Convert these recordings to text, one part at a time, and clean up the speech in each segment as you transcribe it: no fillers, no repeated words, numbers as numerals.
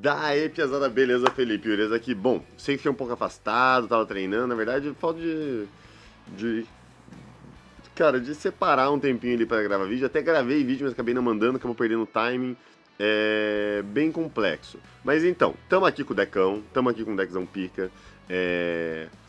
Daí, piazada, beleza, Felipe? Beleza aqui. Bom, sei que fiquei um pouco afastado, tava treinando. Na verdade, falta de. Cara, de separar um tempinho ali pra gravar vídeo. Até gravei vídeo, mas acabei não mandando, acabou perdendo o timing. É bem complexo. Mas então, tamo aqui com o Decão, tamo aqui com o Deckzão Pica.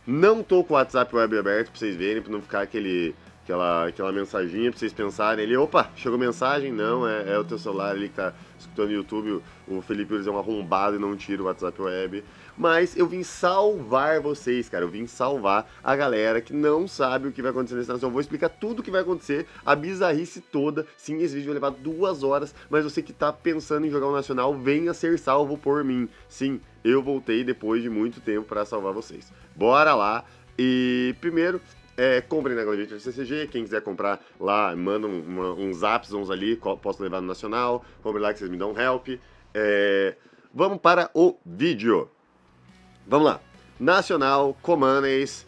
Não tô com o WhatsApp web aberto pra vocês verem, pra não ficar aquela mensaginha pra vocês pensarem ali, opa, chegou mensagem? Não, é o teu celular ali que tá escutando no YouTube, o Felipe Ures é um arrombado e não tira o WhatsApp web. Mas eu vim salvar vocês, cara, eu vim salvar a galera que não sabe o que vai acontecer nessa nação. Eu vou explicar tudo o que vai acontecer, a bizarrice toda. Sim, esse vídeo vai levar 2 horas, mas você que tá pensando em jogar o Nacional, venha ser salvo por mim. Sim, eu voltei depois de muito tempo pra salvar vocês. Bora lá! E primeiro, comprem na Gladiator CCG, quem quiser comprar lá, manda uns zapsons ali, posso levar no Nacional, compre lá que vocês me dão help. Vamos para o vídeo. Vamos lá. Nacional, Comanes,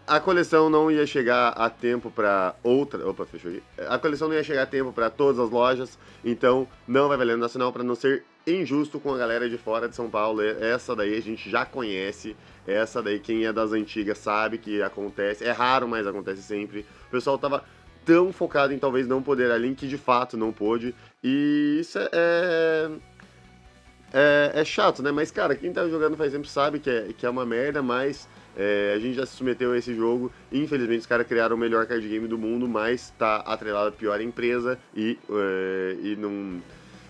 a coleção não ia chegar a tempo para outra... Opa, fechou aqui. A coleção não ia chegar a tempo para todas as lojas, então não vai valer no Nacional para não ser injusto com a galera de fora de São Paulo. Essa daí a gente já conhece, essa daí quem é das antigas sabe que acontece. É raro, mas acontece sempre. O pessoal tava tão focado em talvez não poder ali que de fato não pôde, e isso é chato, né? Mas, cara, quem tá jogando faz tempo sabe que é uma merda, mas a gente já se submeteu a esse jogo. Infelizmente, os caras criaram o melhor card game do mundo, mas tá atrelado à pior empresa e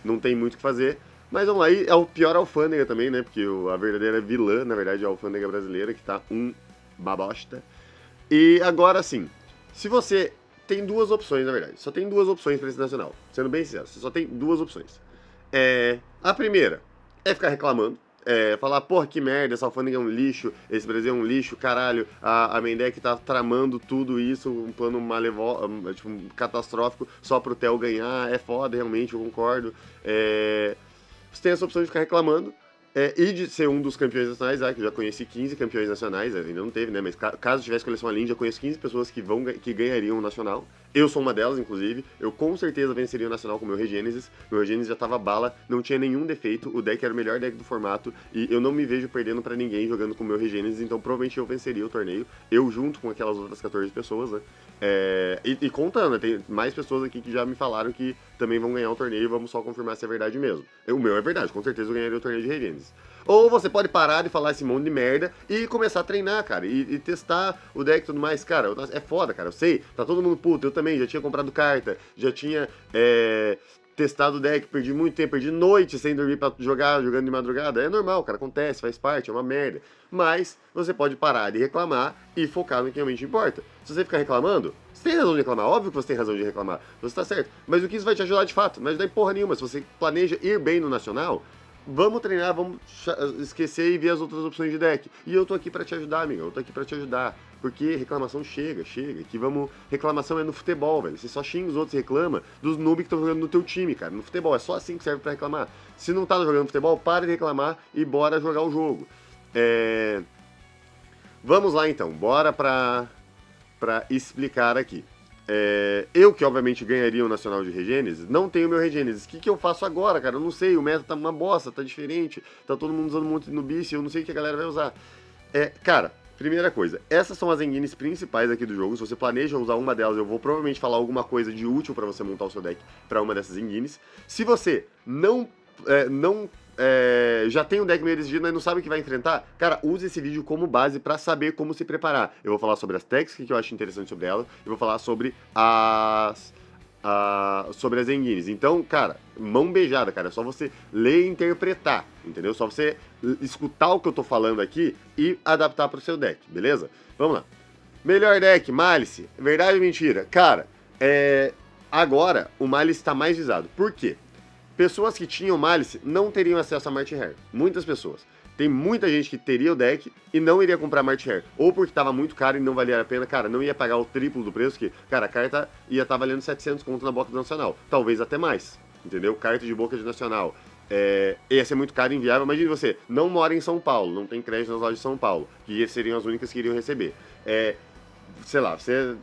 não tem muito o que fazer. Mas vamos lá, e é o pior alfândega também, né? Porque a verdadeira vilã, na verdade, é a alfândega brasileira, que tá uma bosta. E agora sim, se você tem 2 opções, na verdade, só tem 2 opções pra esse nacional. Sendo bem sincero, você só tem 2 opções. A primeira é ficar reclamando, falar, porra, que merda, essa alfândega é um lixo, esse Brasil é um lixo, caralho, a Mendec tá tramando tudo isso, um plano tipo, catastrófico só pro Theo ganhar, é foda, realmente, eu concordo. Você tem essa opção de ficar reclamando, e de ser um dos campeões nacionais, que eu já conheci 15 campeões nacionais, ainda não teve, né, mas caso tivesse coleção Aline, já conheço 15 pessoas que ganhariam o nacional. Eu sou uma delas, inclusive. Eu com certeza venceria o Nacional com o meu Regênesis. Meu Regênesis já tava bala, não tinha nenhum defeito. O deck era o melhor deck do formato. E eu não me vejo perdendo pra ninguém jogando com o meu Regênesis. Então provavelmente eu venceria o torneio. Eu junto com aquelas outras 14 pessoas, né? E contando, né? Tem mais pessoas aqui que já me falaram que também vão ganhar o torneio. Vamos só confirmar se é verdade mesmo. O meu é verdade, com certeza eu ganharia o torneio de Regênesis. Ou você pode parar de falar esse monte de merda e começar a treinar, cara. E testar o deck e tudo mais. Cara, é foda, cara. Eu sei, tá todo mundo puto. Eu também já tinha comprado carta, já tinha testado o deck, perdi muito tempo, perdi noite sem dormir pra jogando de madrugada. É normal, cara, acontece, faz parte, é uma merda. Mas você pode parar de reclamar e focar no que realmente importa. Se você ficar reclamando, você tem razão de reclamar, óbvio que você tem razão de reclamar, você tá certo. Mas o que isso vai te ajudar de fato? Não vai ajudar em porra nenhuma. Se você planeja ir bem no Nacional, vamos treinar, vamos esquecer e ver as outras opções de deck. E eu tô aqui pra te ajudar, amigo. Eu tô aqui pra te ajudar. Porque reclamação chega. Que reclamação é no futebol, velho. Você só xinga os outros e reclama dos noobs que estão jogando no teu time, cara. No futebol, é só assim que serve pra reclamar. Se não tá jogando futebol, para de reclamar e bora jogar o jogo. Vamos lá então, bora pra explicar aqui. Eu que obviamente ganharia o Nacional de Regênesis, não tenho meu Regênesis. O que eu faço agora, cara? Eu não sei, o meta tá uma bosta, tá diferente, tá todo mundo usando um monte de Nubice, eu não sei o que a galera vai usar. Cara, primeira coisa, essas são as engines principais aqui do jogo. Se você planeja usar uma delas, eu vou provavelmente falar alguma coisa de útil pra você montar o seu deck pra uma dessas engines. Se você não já tem um deck meio decidido, mas não sabe o que vai enfrentar, cara, use esse vídeo como base pra saber como se preparar. Eu vou falar sobre as techs que eu acho interessante sobre elas, e vou falar sobre sobre as engines. Então, cara, mão beijada, cara, é só você ler e interpretar, entendeu? Só você escutar o que eu tô falando aqui e adaptar pro seu deck, beleza? Vamos lá. Melhor deck, Malice, verdade ou mentira? Cara, agora o Malice tá mais visado. Por quê? Pessoas que tinham Malice não teriam acesso a Marty Hare. Muitas pessoas. Tem muita gente que teria o deck e não iria comprar Marty Hare. Ou porque estava muito caro e não valia a pena. Cara, não ia pagar o triplo do preço, que, cara, a carta ia estar valendo 700 conto na boca do Nacional. Talvez até mais, entendeu? Carta de boca de Nacional. Ia ser muito caro e inviável. Imagine você, não mora em São Paulo, não tem crédito nas lojas de São Paulo, que seriam as únicas que iriam receber. Sei lá, você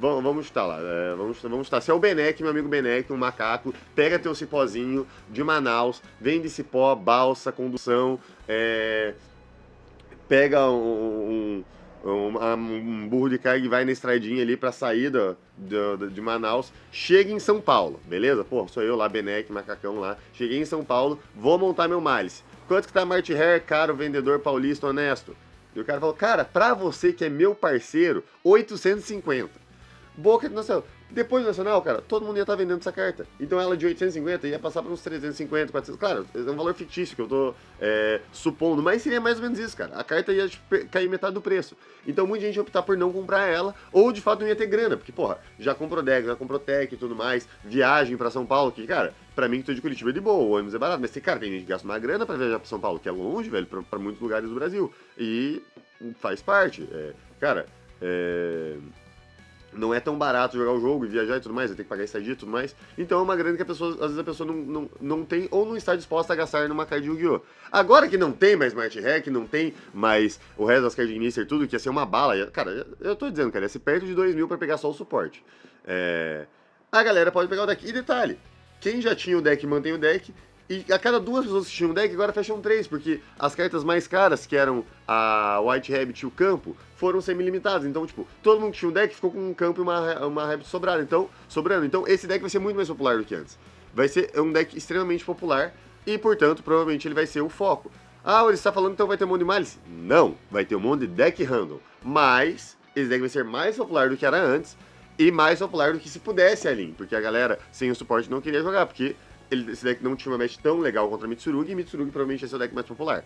vamos chutar lá. Vamos chutar. Se é o Benek, meu amigo Benek, um macaco, pega teu cipózinho de Manaus, vende cipó, balsa, condução, pega um burro de carga e vai na estradinha ali pra saída de Manaus, chega em São Paulo, beleza? Pô, sou eu lá, Benek, macacão lá. Cheguei em São Paulo, vou montar meu Malice. Quanto que tá a Marty Hair, caro vendedor paulista honesto? E o cara falou, cara, pra você que é meu parceiro, 850. Boca do Nacional. Depois do Nacional, cara, todo mundo ia estar vendendo essa carta. Então ela de 850 ia passar para uns 350, 400. Claro, é um valor fictício que eu tô supondo, mas seria mais ou menos isso, cara. A carta ia cair metade do preço. Então muita gente ia optar por não comprar ela, ou de fato não ia ter grana, porque, porra, já comprou deck, já comprou tech e tudo mais, viagem para São Paulo, que, cara, pra mim que tô de Curitiba é de boa, o ônibus é barato, mas, cara, tem gente que gasta uma grana pra viajar pra São Paulo, que é longe, velho, pra muitos lugares do Brasil. E faz parte. Cara, não é tão barato jogar o jogo e viajar e tudo mais, vai ter que pagar estadia e tudo mais. Então é uma grana que às vezes a pessoa não tem ou não está disposta a gastar numa card de Yu-Gi-Oh! Agora que não tem mais Marty Hack, não tem mais o resto das cards de Mister, tudo, que ia ser uma bala. Cara, eu tô dizendo, cara, ia ser perto de 2 mil pra pegar só o suporte. A galera pode pegar o deck. E detalhe, quem já tinha o deck mantém o deck. E a cada 2 pessoas que tinham um deck, agora fecham 3, porque as cartas mais caras, que eram a White Rabbit e o campo, foram semi-limitadas. Então, tipo, todo mundo que tinha um deck ficou com um campo e uma Rabbit sobrando. Então, esse deck vai ser muito mais popular do que antes. Vai ser um deck extremamente popular e, portanto, provavelmente ele vai ser o foco. Ah, ele está falando então vai ter um monte de Malice? Não, vai ter um monte de deck random. Mas, esse deck vai ser mais popular do que era antes e mais popular do que se pudesse ali. Porque a galera, sem o suporte, não queria jogar, porque esse deck não tinha uma match tão legal contra Mitsurugi, e Mitsurugi provavelmente ia ser o deck mais popular.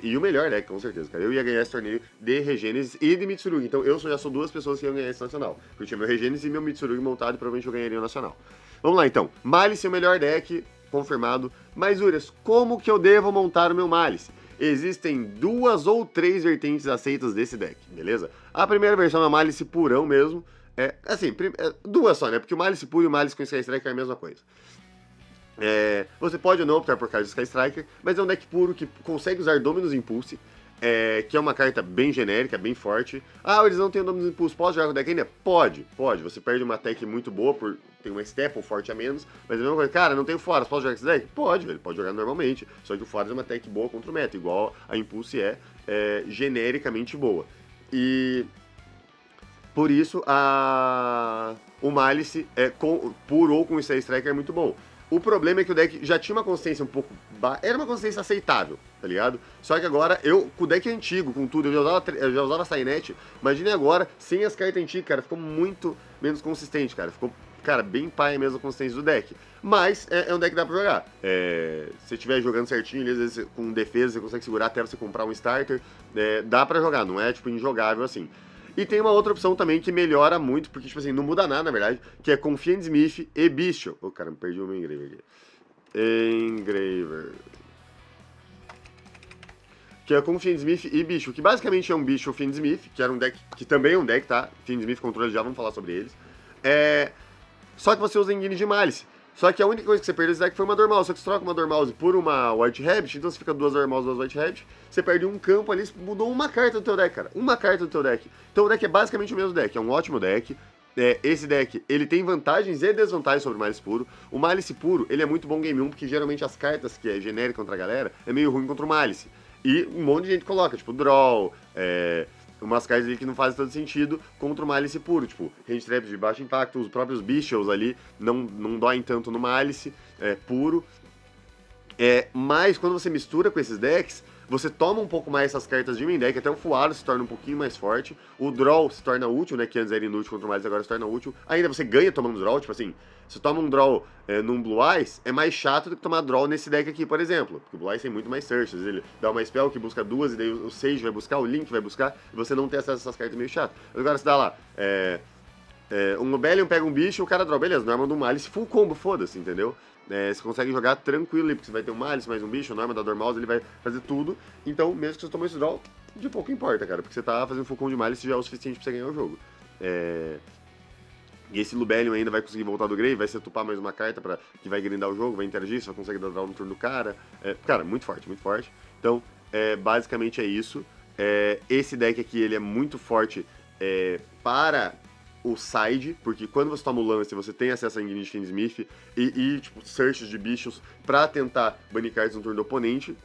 E o melhor deck, com certeza, cara. Eu ia ganhar esse torneio de Regênesis e de Mitsurugi. Então eu já sou 2 pessoas que iam ganhar esse nacional. Porque eu tinha meu Regênesis e meu Mitsurugi montado e provavelmente eu ganharia o nacional. Vamos lá então. Malice é o melhor deck, confirmado. Mas, Urias, como que eu devo montar o meu Malice? Existem 2 ou 3 vertentes aceitas desse deck, beleza? A primeira versão é o Malice purão mesmo. Assim, 2 só, né? Porque o Malice puro e o Malice com Sky Striker é a mesma coisa. Você pode ou não optar por carta de Sky Striker, mas é um deck puro que consegue usar Dominus Impulse, que é uma carta bem genérica, bem forte. Ah, eles não têm Dominus Impulse, posso jogar com o deck ainda? Pode. Você perde uma tech muito boa por ter uma Staple forte a menos, mas é a mesma coisa. Cara, não tenho Foras, posso jogar com esse deck? Pode, velho, pode jogar normalmente. Só que o Foras é uma tech boa contra o meta, igual a Impulse genericamente boa. E por isso o Malice puro ou com o Sky Striker é muito bom. O problema é que o deck já tinha uma consistência um pouco era uma consistência aceitável, tá ligado? Só que agora, com o deck antigo, com tudo, eu já usava Sainet, imagine agora, sem as cartas antigas, cara, ficou muito menos consistente, cara. Ficou, cara, bem pai mesmo a consistência do deck. Mas é um deck que dá pra jogar. Se você estiver jogando certinho, às vezes com defesa, você consegue segurar até você comprar um starter. Dá pra jogar, não é, tipo, injogável assim. E tem uma outra opção também que melhora muito, porque, tipo assim, não muda nada, na verdade, que é Confiant Smith e Bishop. Cara, me perdi o meu Engraver aqui. Engraver. Que é Confiant Smith e Bishop, que basicamente é um Bishop Fiend Smith, que era um deck, que também é um deck, tá? Fiend Smith controle, já vamos falar sobre eles. Só que você usa Engine de Malice. Só que a única coisa que você perdeu desse deck foi uma Dormouse. Só que você troca uma Dormouse por uma White Rabbit, então você fica 2 Dormouse, 2 White Rabbit. Você perde um campo ali, mudou uma carta do teu deck, cara. Uma carta do teu deck. Então o deck é basicamente o mesmo deck, é um ótimo deck. Esse deck, ele tem vantagens e desvantagens sobre o Malice Puro. O Malice Puro, ele é muito bom game 1, porque geralmente as cartas que é genérica contra a galera, é meio ruim contra o Malice. E um monte de gente coloca, tipo, Draw, umas cartas ali que não fazem tanto sentido contra o Malice puro, tipo, Hand Traps de baixo impacto, os próprios Bishops ali não doem tanto no Malice puro. Mas quando você mistura com esses decks, você toma um pouco mais essas cartas de main deck, até o Fuaro se torna um pouquinho mais forte, o Draw se torna útil, né, que antes era inútil contra o Malice, agora se torna útil. Ainda você ganha tomando Draw, tipo assim, se toma um Draw num Blue Eyes, é mais chato do que tomar Draw nesse deck aqui, por exemplo, porque o Blue Eyes tem muito mais searches, ele dá uma spell que busca 2, e daí o Sage vai buscar, o Link vai buscar, e você não tem acesso a essas cartas meio chato. Agora você dá lá, um Nobelion pega um bicho e o cara draw, beleza, norma do Malice, full combo, foda-se, entendeu? Você consegue jogar tranquilo ali, porque você vai ter um Malice, mais um bicho, a norma da Dormouse, ele vai fazer tudo. Então, mesmo que você tome esse draw, de pouco importa, cara, porque você tá fazendo full combo de Malice já é o suficiente pra você ganhar o jogo. E esse Lubellion ainda vai conseguir voltar do Grave, vai ser tupar mais uma carta que vai grindar o jogo, vai interagir, você vai conseguir dar draw no turno do cara. Cara, muito forte, muito forte. Então, basicamente é isso. Esse deck aqui, ele é muito forte para o side, porque quando você toma o lance, você tem acesso a Enguine de Fiendsmith tipo, searches de bichos pra tentar banir cards no turno do oponente.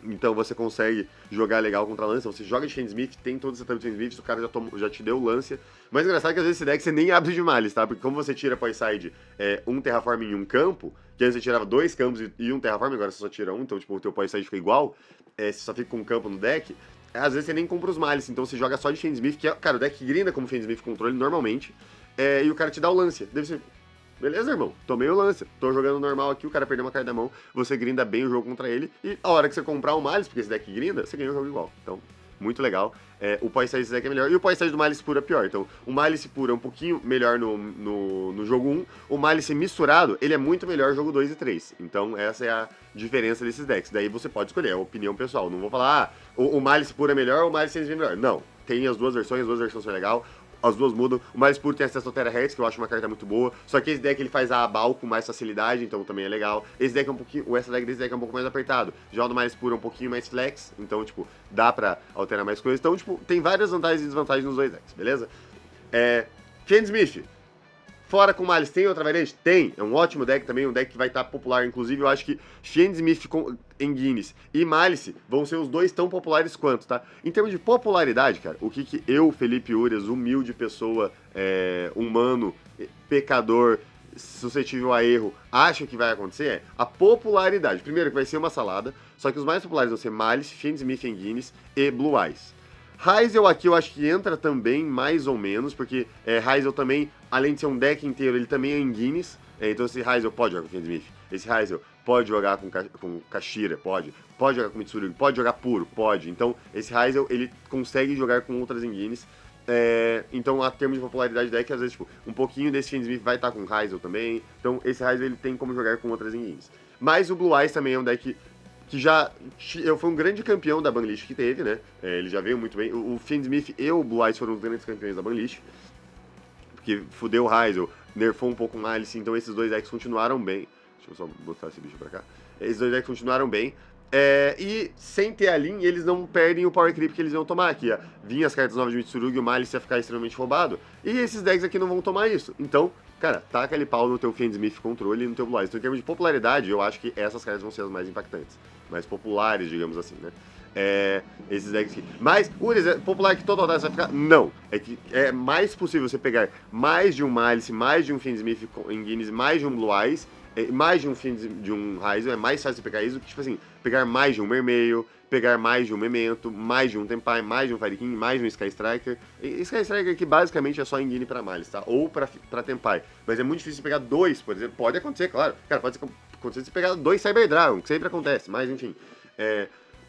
Então você consegue jogar legal contra a Lancia. Você joga de Fiendsmith, tem todo o setup de Fiendsmith, o cara já te deu o Lancia. Mas o engraçado é que às vezes esse deck você nem abre de Malice, tá? Porque como você tira Poiside um Terraform em um campo, que antes você tirava 2 campos e um Terraform, agora você só tira um, então tipo, o teu Poiside fica igual, você só fica com um campo no deck, às vezes você nem compra os Malice, então você joga só de Fiendsmith, que é, cara, o deck grinda como Fiendsmith controle normalmente, e o cara te dá o Lancia. Deve ser... Beleza, irmão? Tomei o lance. Tô jogando normal aqui, o cara perdeu uma carta da mão, você grinda bem o jogo contra ele, e a hora que você comprar o Malice, porque esse deck grinda, você ganha o jogo igual. Então, muito legal. O Poiside desse deck é melhor, e o Poiside do Malice puro é pior. Então, o Malice puro é um pouquinho melhor no jogo 1, o Malice misturado, ele é muito melhor no jogo 2 e 3. Então, essa é a diferença desses decks. Daí você pode escolher, é a opinião pessoal. Não vou falar, o Malice puro é melhor ou o Malice é melhor. Não, tem as duas versões são legais. As duas mudam. O mais puro tem acesso ao Terahertz, que eu acho uma carta muito boa. Só que esse deck ele faz a Abal com mais facilidade, então também é legal. Esse deck é um pouquinho. O extra deck desse deck é um pouco mais apertado. Já o do mais puro é um pouquinho mais flex, então, tipo, dá pra alterar mais coisas. Então, tipo, tem várias vantagens e desvantagens nos dois decks, beleza? Fiendsmith. Fora com Malice, tem outra variante? Tem. É um ótimo deck também, um deck que vai estar popular. Inclusive, eu acho que Fiendsmith em Guinness e Malice vão ser os dois tão populares quanto, tá? Em termos de popularidade, cara, o que eu, Felipe Urias, humilde pessoa, humano, pecador, suscetível a erro, acho que vai acontecer a popularidade. Primeiro, que vai ser uma salada, só que os mais populares vão ser Malice, Fiendsmith em Guinness e Blue Eyes. Hyzel aqui eu acho que entra também, mais ou menos, porque Hyzel também, além de ser um deck inteiro, ele também é em Guinness, então esse Hyzel pode jogar com Fiendsmith, esse Hyzel pode jogar com Kashira, pode jogar com Mitsurugi, pode jogar puro, pode, então esse Hyzel ele consegue jogar com outras em Guinness, então a termos de popularidade do deck, às vezes tipo, um pouquinho desse Fiendsmith vai estar com Hyzel também, então esse Hyzel ele tem como jogar com outras em Guinness. Mas o Blue Eyes também é um deck que já foi um grande campeão da banlist que teve, né? Ele já veio muito bem. O Fiendsmith e o Blue Eyes foram os grandes campeões da banlist, porque fudeu o Hyzel, nerfou um pouco o Malice, então esses dois decks continuaram bem. Deixa eu só botar esse bicho pra cá. Esses dois decks continuaram bem. E sem ter a Lin, eles não perdem o power creep que eles iam tomar aqui. Vinha as cartas novas de Mitsurugi, o Malice ia ficar extremamente roubado. E esses decks aqui não vão tomar isso. Então, cara, taca ali pau no teu Fiendsmith controle e no teu Blue Eyes. Então, em termos de popularidade, eu acho que essas cartas vão ser as mais impactantes. Mais populares, digamos assim, né? Esses decks aqui. Mas, popular que toda rodada você vai ficar? Não. É que é mais possível você pegar mais de um Malice, mais de um Fiendsmith em Guinness, mais de um Blue Eyes, mais de um Hyzel. É mais fácil você pegar isso do que, tipo assim, pegar mais de um Mermail, pegar mais de um Memento, mais de um Tenpai, mais de um Fire King, mais de um Sky Striker. Sky Striker aqui basicamente é só em Guinness pra Malice, tá? Ou pra Tenpai. Mas é muito difícil pegar dois, por exemplo. Pode acontecer, claro. Cara, pode acontecer você pegar dois Cyber Dragon, que sempre acontece, mas enfim.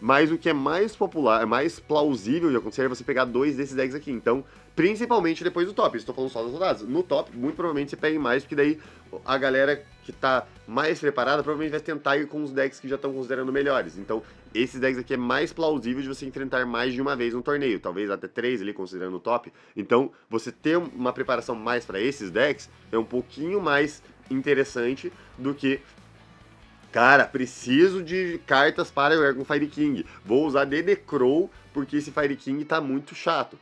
Mas o que é mais popular, é mais plausível de acontecer é você pegar dois desses decks aqui. Então, principalmente depois do top. Estou falando só das rodadas. No top, muito provavelmente você pegue mais, porque daí a galera que tá mais preparada provavelmente vai tentar ir com os decks que já estão considerando melhores. Então, esses decks aqui é mais plausível de você enfrentar mais de uma vez no torneio. Talvez até 3 ali, considerando o top. Então, você ter uma preparação mais para esses decks é um pouquinho mais interessante do que... Cara, preciso de cartas para jogar com Fire King. Vou usar DD Crow porque esse Fire King tá muito chato.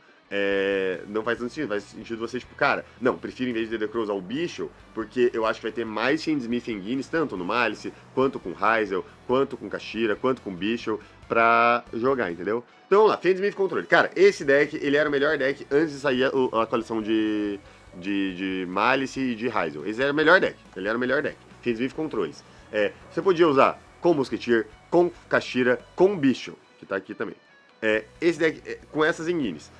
Não faz tanto sentido, faz sentido você, tipo, cara, não, prefiro em vez de DD Crow usar o Bicho, porque eu acho que vai ter mais Fiendsmith em Guinness, tanto no Malice, quanto com Hyzel, quanto com Kashira, quanto com Bicho, pra jogar, entendeu? Então vamos lá, Fiendsmith controle. Cara, esse deck, ele era o melhor deck antes de sair a coleção de Malice e de Hyzel. Esse era o melhor deck, ele era o melhor deck. Fiendsmith controles. Você podia usar com Musketeer, com Kashira, com Bicho, que tá aqui também. Esse deck, com essas em Guinness.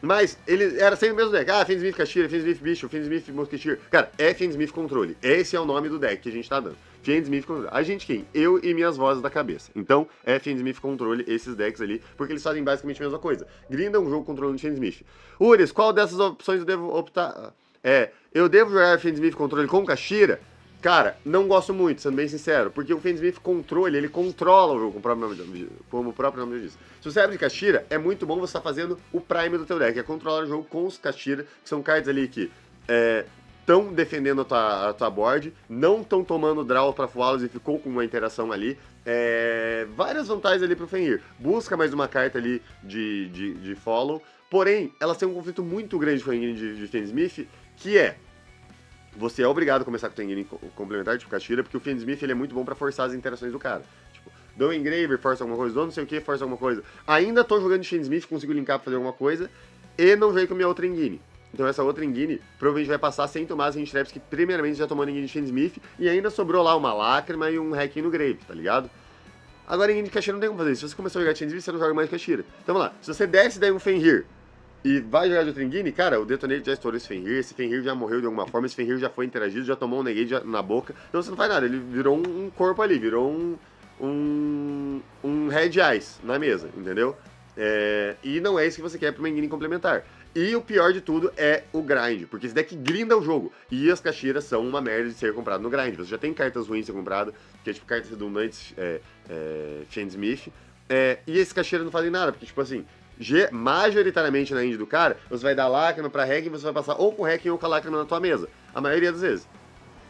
Mas ele era sempre o mesmo deck. Fiendsmith Kashira, Fiendsmith Bicho, Fiendsmith Musketeer. Cara, é Fiendsmith Controle. Esse é o nome do deck que a gente tá dando. Fiendsmith Controle. A gente quem? Eu e minhas vozes da cabeça. Então, é Fiendsmith Controle esses decks ali, porque eles fazem basicamente a mesma coisa. Grinda um jogo controlando Fiendsmith. Ures, qual dessas opções eu devo optar? Eu devo jogar Fiendsmith Controle com Kashira? Cara, não gosto muito, sendo bem sincero, porque o Fiendsmith controle, ele controla o jogo, como o próprio nome diz. Se você abre de Kashira, é muito bom você estar fazendo o prime do teu deck, é controlar o jogo com os Kashira, que são cards ali que estão defendendo a tua board, não estão tomando draw para Fualos e ficou com uma interação ali. Várias vantagens ali pro Fenrir. Busca mais uma carta ali de follow Porém, elas têm um conflito muito grande com a engine de Fiendsmith, que é... Você é obrigado a começar com o engine complementar, tipo Kashira, porque o Fiendsmith ele é muito bom pra forçar as interações do cara. Tipo, dou um engraver, força alguma coisa, dou não sei o que, força alguma coisa. Ainda tô jogando de Fiendsmith, consigo linkar pra fazer alguma coisa, e não veio com a minha outra engine. Então essa outra engine provavelmente vai passar sem tomar as hint traps que primeiramente já tomou na engine de Fiendsmith, e ainda sobrou lá uma lágrima e um hacking no Grave, tá ligado? Agora, em Kashira não tem como fazer isso. Se você começar a jogar Fiendsmith, você não joga mais Kashira. Então vamos lá. Se você desce daí um Fenrir e vai jogar de outra engine, cara, o Detonator já estourou esse Fenrir já morreu de alguma forma, esse Fenrir já foi interagido, já tomou um negate na boca. Então você não faz nada, ele virou um corpo ali, virou um Red Eyes na mesa, entendeu? E não é isso que você quer pra uma engine complementar. E o pior de tudo é o grind, porque esse deck grinda o jogo. E as Kashiras são uma merda de ser comprado no grind. Você já tem cartas ruins de ser comprado, que é tipo cartas redundantes, Fiendsmith. E esses Kashiras não fazem nada, porque tipo assim, majoritariamente na indie do cara, você vai dar lágrima pra hacking e você vai passar ou com hacking ou com a lágrima na tua mesa. A maioria das vezes.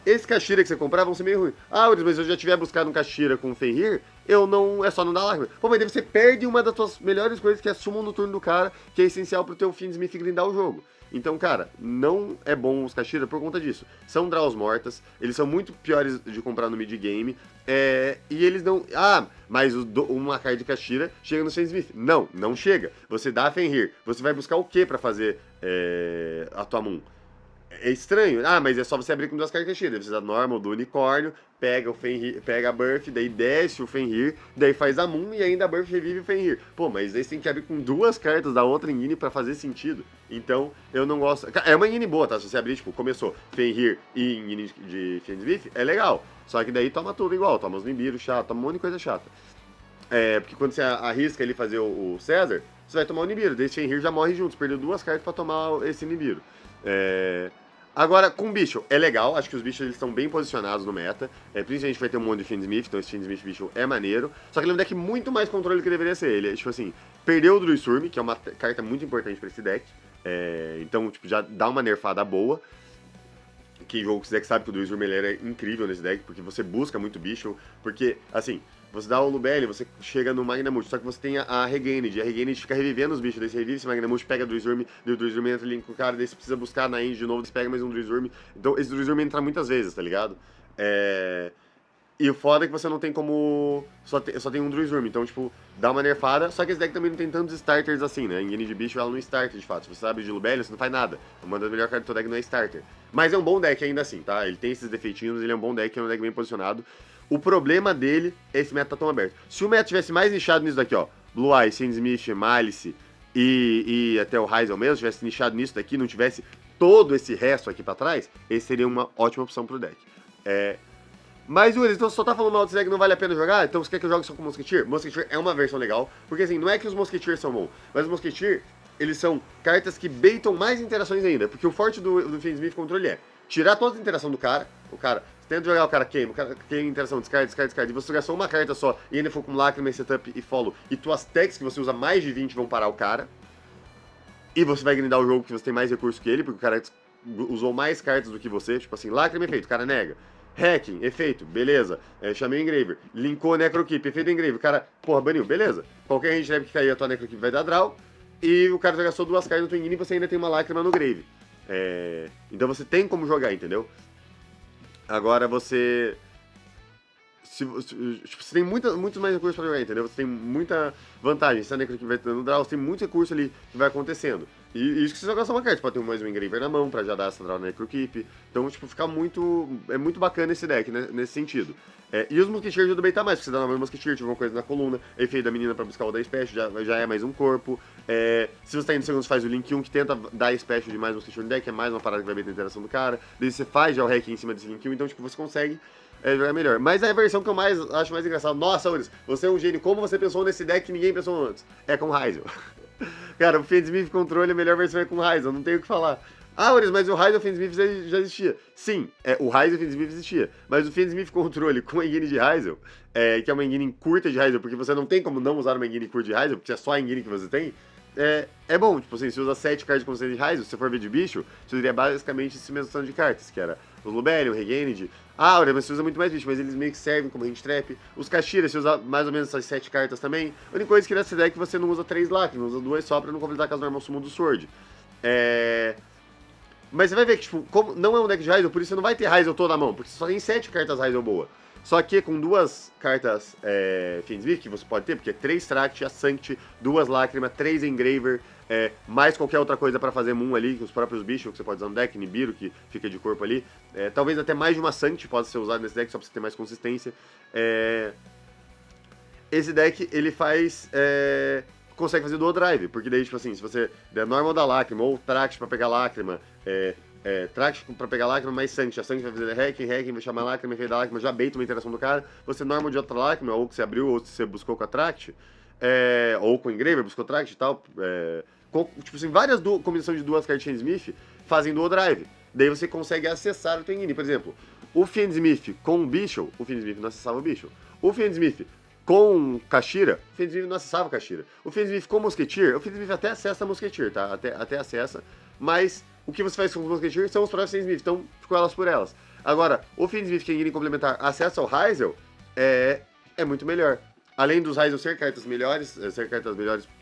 Esses Kashira que você comprar vão ser meio ruins. Ah, mas se eu já tiver buscado um Kashira com Fenrir, é só não dar lágrima. Pô, mas daí você perde uma das tuas melhores coisas, que é summon no turno do cara, que é essencial pro teu Fiendsmith grindar o jogo. Então, cara, não é bom os Kashira por conta disso. São draws mortas, eles são muito piores de comprar no mid-game, e eles não... Ah, mas uma card de Kashira chega no Fiendsmith. Não chega. Você dá a Fenrir, você vai buscar o que pra fazer a tua Moon? É estranho. Ah, mas é só você abrir com duas cartas Kashira. Você dá normal do unicórnio, pega o Fenrir, pega a Buff, daí desce o Fenrir, daí faz a Moon e ainda a Buff revive o Fenrir. Pô, mas aí você tem que abrir com duas cartas da outra engine pra fazer sentido. Então, eu não gosto... É uma engine boa, tá? Se você abrir, tipo, começou Fenrir e engine de Fiendsmith, é legal. Só que daí toma tudo igual. Toma os Nibiru chato, toma um monte de coisa chata. Porque quando você arrisca ele fazer o César, você vai tomar o Nibiru. Daí esse Fenrir já morre junto. Você perdeu duas cartas pra tomar esse Nibiru. Agora, com bicho, é legal, acho que os bichos eles estão bem posicionados no meta, principalmente vai ter um monte de Fiendsmith, então esse Fiendsmith bicho é maneiro, só que ele é um deck muito mais controle do que deveria ser. Ele é, tipo assim, perdeu o Druisurm, que é uma carta muito importante pra esse deck, então, tipo, já dá uma nerfada boa. Quem jogou com esse deck sabe que o Druisurm ele é incrível nesse deck, porque você busca muito bicho, porque, assim... Você dá o Lubelli, você chega no Magnamult, só que você tem a Regained, fica revivendo os bichos, daí você revive esse Magnamult, pega o Druisurm, daí o Druisurm entra ali com o cara, daí você precisa buscar na end de novo, você pega mais um Druisurm, então esse Druisurm entra muitas vezes, tá ligado? E o foda é que você não tem como... Só tem um Druisurm, então, tipo, dá uma nerfada, só que esse deck também não tem tantos starters assim, né? A engine de bicho, ela não starta, de fato. Se você sabe de Lubelli, você não faz nada. Uma das melhores cartas do teu deck não é starter. Mas é um bom deck ainda assim, tá? Ele tem esses defeitinhos, mas ele é um bom deck, é um deck bem posicionado. O problema dele é esse meta tá tão aberto. Se o meta tivesse mais nichado nisso daqui, ó, Blue Eye, Fiendsmith, Malice e até o Ryzel mesmo, tivesse nichado nisso daqui, não tivesse todo esse resto aqui pra trás, esse seria uma ótima opção pro deck. Mas, Willis, então você só tá falando mal desse deck, não vale a pena jogar? Então você quer que eu jogue só com Musketeer? Musketeer é uma versão legal, porque assim, não é que os Musketeers são bons, mas os Musketeer, eles são cartas que baitam mais interações ainda, porque o forte do Fiendsmith controle é tirar toda a interação do cara, tenta jogar, o cara queima interação, descarta, e você jogar só uma carta só, e ainda for com lágrima, setup e follow, e tuas techs que você usa mais de 20 vão parar o cara, e você vai grindar o jogo porque você tem mais recurso que ele, porque o cara usou mais cartas do que você, tipo assim, lágrima, efeito, o cara nega. Hacking, efeito, beleza. Chamei o Engraver, linkou Necrokeep, efeito Engraver, o cara, porra, baniu, beleza. Qualquer range trap que cair a tua Necrokeep vai dar draw, e o cara já gastou duas cartas no tua engine e você ainda tem uma lágrima no Grave. Então você tem como jogar, entendeu? Agora você... Você tem muitos mais recursos pra jogar, entendeu? Você tem muita vantagem. Se a Necrokeep vai dando draw, você tem muito recurso ali que vai acontecendo. E isso que você joga só uma carta, pode ter mais um Engraver na mão pra já dar essa draw na Necrokeep. Então, tipo, fica muito... É muito bacana esse deck, né, nesse sentido. E os Musketeers ajudam a baitar mais, porque você dá mais Musketeer, tiver alguma coisa na coluna, efeito da menina pra buscar o da Special, já é mais um corpo. Se você tá indo segundo, você faz o Link 1, que tenta dar Special de mais Musketeer no deck, é mais uma parada que vai baitar a interação do cara. Daí você faz já o hack em cima desse Link 1, então, tipo, você consegue... jogar melhor. Mas é a versão que eu acho mais engraçada. Nossa, Uris, você é um gênio. Como você pensou nesse deck que ninguém pensou antes? É com Ryzel. Cara, o Fiendsmith Controle, a melhor versão é com Ryzel, não tenho o que falar. Ah, Uris, mas o Ryzel Fiendsmith já existia. Sim, o Ryzel Fiendsmith existia. Mas o Fiendsmith Controle com a engine de Ryzel, que é uma engine curta de Ryzel, porque você não tem como não usar uma engine curta de Ryzel, porque é só a engine que você tem, é bom. Tipo assim, se usa 7 cartas de consciência de raiz, se você for ver de bicho, você usaria basicamente esse mesmo tanto de cartas, que era os Lubellion, Regened. Aurea, mas você usa muito mais bicho, mas eles meio que servem como hand trap. Os Kashtira, você usa mais ou menos essas 7 cartas também. A única coisa que nessa deck você não usa 3 lágrimas, usa 2 só pra não completar com as normal summon do Sword. Mas você vai ver que, tipo, como não é um deck de Hyzel, por isso você não vai ter Hyzel toda na mão, porque você só tem 7 cartas Hyzel boa. Só que com 2 cartas Fiendsmith, que você pode ter, porque é 3 Tract, a Sanct, 2 Lágrima, 3 Engraver, mais qualquer outra coisa pra fazer Moon ali, os próprios bichos que você pode usar no deck, Nibiru, que fica de corpo ali. Talvez até mais de uma Sanct pode ser usado nesse deck, só pra você ter mais consistência. Esse deck, ele faz... consegue fazer dual drive, porque daí, tipo assim, se você der normal da lágrima, ou tract pra pegar lágrima, tract pra pegar lágrima, mais sanct, a sanct vai fazer hacking vai chamar lágrima, efeito da lágrima, já beita uma interação do cara, você normal de outra lágrima, ou que você abriu, ou que você buscou com a tract, ou com o engraver, buscou tract e tal, tipo assim, várias combinações de duas cartinhas Smith fazem dual drive, daí você consegue acessar o Tenguini, por exemplo, o Fiendsmith com o Bicho, o Fiendsmith não acessava o Bicho, o Fiendsmith com Kashtira, o Fiendsmith não acessava Kashtira. O Fiendsmith com Mosqueteer, o Fiendsmith até acessa Mosqueteer, tá? Até acessa, mas o que você faz com o Mosqueteer são os próprios Fiendsmith, então ficou elas por elas. Agora, o Fiendsmith que irem complementar acesso ao Hyzel é muito melhor. Além dos Hyzel ser cartas melhores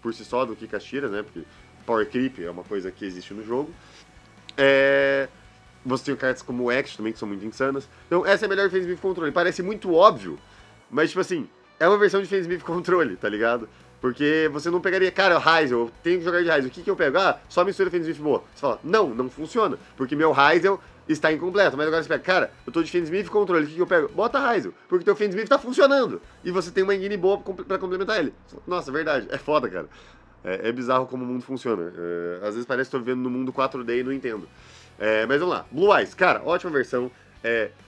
por si só do que Kashtira, né? Porque Power Creep é uma coisa que existe no jogo. Você tem cartas como o X também, que são muito insanas. Então, essa é a melhor Fiendsmith controle. Parece muito óbvio, mas, tipo assim, é uma versão de Fiendsmith controle, tá ligado? Porque você não pegaria, cara, Hyzel, eu tenho que jogar de Hyzel, o que eu pego? Ah, só mistura Fiendsmith boa. Você fala, não funciona, porque meu Hyzel está incompleto. Mas agora você pega, cara, eu tô de Fiendsmith controle, o que eu pego? Bota Hyzel, porque teu Fiendsmith tá funcionando. E você tem uma engine boa pra complementar ele. Nossa, verdade, é foda, cara. É bizarro como o mundo funciona. Às vezes parece que tô vivendo no mundo 4D e não entendo. Mas vamos lá, Blue Eyes, cara, ótima versão.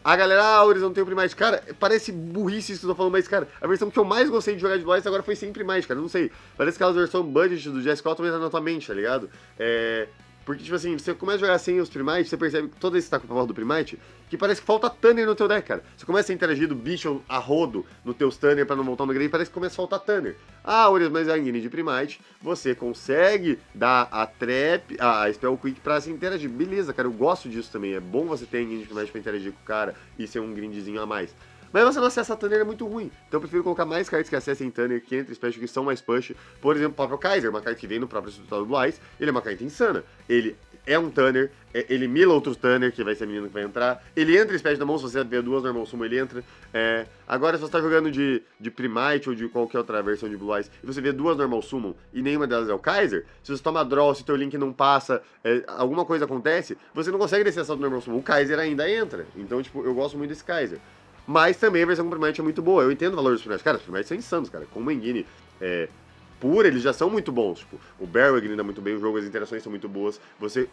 A galera, Horizon não tem o Primite. Cara, parece burrice isso que eu tô falando, mas, cara, a versão que eu mais gostei de jogar de Blue Eyes agora foi sem Primite, cara. Não sei. Parece aquela versão budget do Jess Cotton entra na tua mente, tá ligado? Porque, tipo assim, você começa a jogar sem os Primite, você percebe que toda vez que você tá com a porra do Primite, que parece que falta Tanner no teu deck, cara. Você começa a interagir do bicho a rodo no teu Tanner pra não voltar no grave, parece que começa a faltar Tanner. Horizon, mas a engine de Primite, você consegue dar a trap, a Spell Quick pra se interagir. Beleza, cara, eu gosto disso também. É bom você ter a engine de Primite pra interagir com o cara e ser um grindzinho a mais. Mas você não acessa a Tanner, é muito ruim. Então eu prefiro colocar mais cartas que acessem Tanner, que entre Special, que são mais push. Por exemplo, o próprio Kaiser, uma carta que vem no próprio estruturado do Blue Eyes. Ele é uma carta insana. Ele é um Tanner, ele mila outro Tanner, que vai ser a menina que vai entrar. Ele entra em Special da mão, se você vê duas normal summon, ele entra. Agora, se você tá jogando de Primite ou de qualquer outra versão de Blue Eyes, e você vê duas normal summon, e nenhuma delas é o Kaiser, se você toma draw, se teu link não passa, alguma coisa acontece, você não consegue descer essa do normal summon. O Kaiser ainda entra. Então, tipo, eu gosto muito desse Kaiser. Mas também a versão com Primite é muito boa. Eu entendo o valor dos Primites. Cara, os Primites são insanos, cara. Com uma engine pura, eles já são muito bons. Tipo, o Barrel grinda muito bem, o jogo, as interações são muito boas.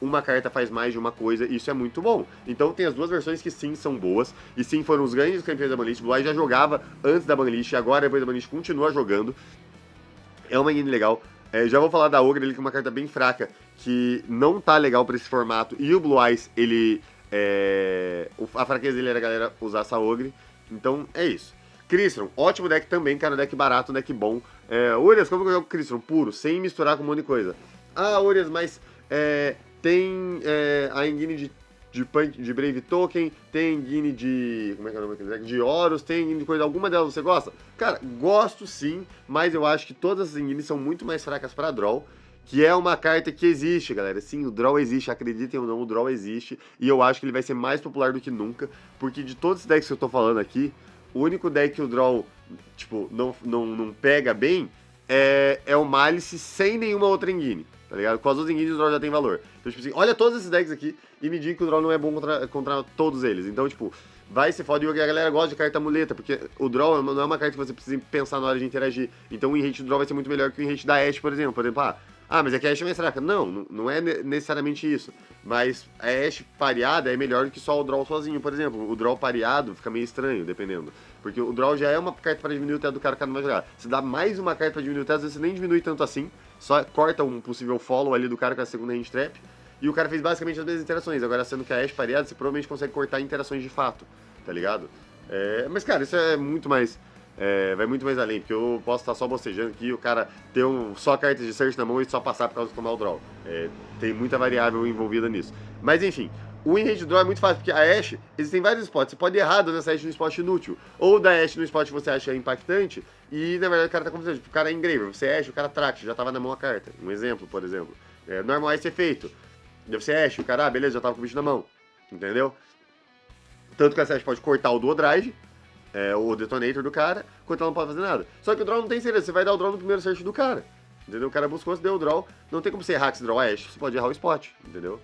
Uma carta faz mais de uma coisa, e isso é muito bom. Então tem as duas versões que sim são boas, e sim foram os grandes campeões da Banlist. Blue Eyes já jogava antes da Banlist, agora depois da Banlist continua jogando. É uma engine legal. Já vou falar da Ogre ali, que é uma carta bem fraca, que não tá legal pra esse formato. E o Blue Eyes, ele... a fraqueza dele era a galera usar essa Ogre. Então é isso. Crystron, ótimo deck também, cara. Deck barato, deck bom. Urias, como que eu jogo Crystron? Puro, sem misturar com um monte de coisa. Urias, mas tem a engine de Brave Token, tem engine de... Como é que é o nome daquele deck? De Horus, tem engine de coisa. Alguma delas você gosta? Cara, gosto sim, mas eu acho que todas as engines são muito mais fracas pra draw. Que é uma carta que existe, galera. Sim, o Draw existe, acreditem ou não, o Draw existe. E eu acho que ele vai ser mais popular do que nunca. Porque de todos os decks que eu tô falando aqui, o único deck que o Draw, tipo, não pega bem é o Malice sem nenhuma outra engine, tá ligado? Com as outras engines o Draw já tem valor. Então, tipo assim, olha todos esses decks aqui e me diga que o Draw não é bom contra todos eles. Então, tipo, vai ser foda. E a galera gosta de carta muleta, porque o Draw não é uma carta que você precisa pensar na hora de interagir. Então o in-rate do Draw vai ser muito melhor que o in-rate da Ashe, por exemplo. Por exemplo, mas é que a Ashe é mais fraca. Não é necessariamente isso. Mas a Ashe pareada é melhor do que só o Draw sozinho, por exemplo. O Draw pareado fica meio estranho, dependendo. Porque o Draw já é uma carta para diminuir o teto do cara que não vai jogar. Se dá mais uma carta para diminuir o teto, às vezes você nem diminui tanto assim. Só corta um possível follow ali do cara com a segunda hand trap. E o cara fez basicamente as mesmas interações. Agora, sendo que a Ashe pareada, você provavelmente consegue cortar interações de fato, tá ligado? Mas, cara, isso é muito mais vai muito mais além, porque eu posso estar só bocejando aqui, o cara ter só cartas de search na mão e só passar por causa de tomar o draw. Tem muita variável envolvida nisso. Mas enfim, o in-range draw é muito fácil, porque a Ashe, existem vários spots. Você pode errar dando essa Ashe no spot inútil, ou da Ashe no spot que você acha impactante, e na verdade o cara tá confusão. Tipo, o cara é engraver, você Ashe, o cara tract, já tava na mão a carta. Um exemplo, por exemplo. Normal Ice efeito. Deve ser Ashe, o cara, beleza, já tava com o bicho na mão. Entendeu? Tanto que essa Ashe pode cortar o duo drive, o detonator do cara, quanto ela não pode fazer nada. Só que o draw não tem segredo, você vai dar o draw no primeiro search do cara. Entendeu? O cara buscou, você deu o draw. Não tem como você errar que você draw a Ashe, você pode errar o spot, entendeu?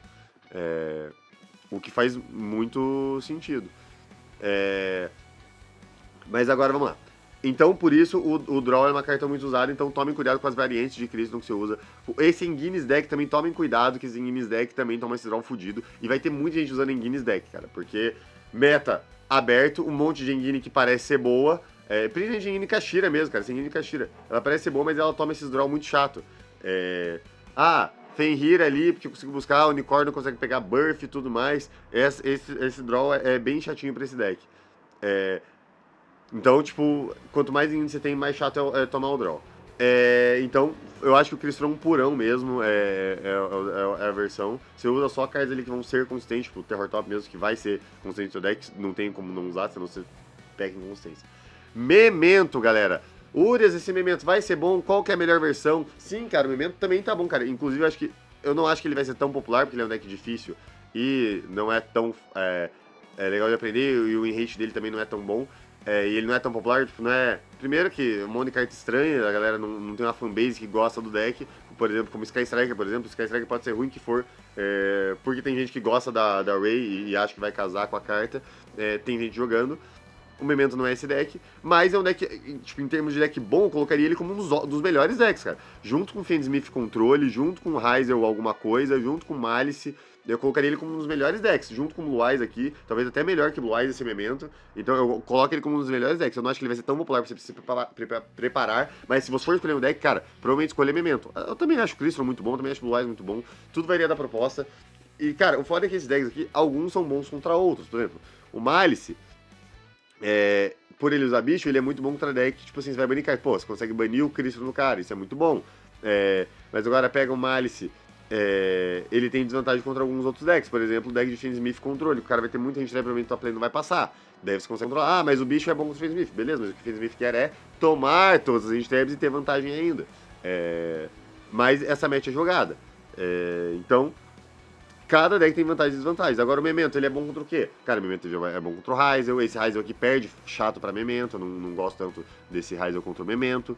O que faz muito sentido. Mas agora vamos lá. Então, por isso, o Draw é uma carta muito usada, então tomem cuidado com as variantes de Crystal que você usa. Esse em Guinness Deck também tomem cuidado, que esse em Guinness Deck também toma esse Draw fudido. E vai ter muita gente usando em Guinness Deck, cara, porque meta aberto, um monte de Engine que parece ser boa, principalmente Engine Kashira mesmo, cara, esse Engine Kashira. Ela parece ser boa, mas ela toma esses Draw muito chato. Fenrir ali, porque eu consigo buscar, o Unicórnio consegue pegar buff e tudo mais. Esse Draw é bem chatinho pra esse deck. Então, tipo, quanto mais índice você tem, mais chato é tomar o draw. Então, eu acho que o Cristron é um purão mesmo, é a versão. Você usa só cards ali que vão ser consistentes, tipo o Terror Top mesmo, que vai ser consistente no seu deck, não tem como não usar, senão você pega inconsistência. Memento, galera. Urias, esse Memento vai ser bom? Qual que é a melhor versão? Sim, cara, o Memento também tá bom, cara. Inclusive, eu não acho que ele vai ser tão popular, porque ele é um deck difícil e não é tão legal de aprender, e o win rate dele também não é tão bom. E ele não é tão popular, tipo, não é... Primeiro que um monte de carta estranha, a galera não tem uma fanbase que gosta do deck, por exemplo, como Sky Striker, por exemplo. Sky Striker pode ser ruim que for, porque tem gente que gosta da Ray e acha que vai casar com a carta, tem gente jogando. O Memento não é esse deck, mas é um deck, tipo, em termos de deck bom, eu colocaria ele como um dos melhores decks, cara. Junto com Fendsmith Controle, junto com Hyzel alguma coisa, junto com Malice, eu colocaria ele como um dos melhores decks, junto com Blue Eyes aqui, talvez até melhor que Blue Eyes esse Memento. Então eu coloco ele como um dos melhores decks. Eu não acho que ele vai ser tão popular pra você se preparar, mas se você for escolher um deck, cara, provavelmente escolher Memento. Eu também acho Crystal muito bom, também acho Blue Eyes muito bom, tudo varia da proposta. E, cara, o foda é que esses decks aqui, alguns são bons contra outros. Por exemplo, o Malice, por ele usar bicho, ele é muito bom contra deck, tipo assim, você vai banir carta, pô, você consegue banir o Crystal no cara, isso é muito bom. Mas agora pega o Malice, ele tem desvantagem contra alguns outros decks, por exemplo, o deck de Fendsmith Controle, o cara vai ter muita gente, provavelmente top lane não vai passar, daí você consegue controlar, mas o bicho é bom contra o Fendsmith, beleza, mas o que o Fendsmith quer é tomar todas as entraps e ter vantagem ainda. Mas essa match é jogada. Então, cada deck tem vantagens e desvantagens. Agora o Memento, ele é bom contra o quê? Cara, o Memento é bom contra o Hyzel. Esse Hyzel aqui perde, chato pra Memento. Não gosto tanto desse Hyzel contra o Memento.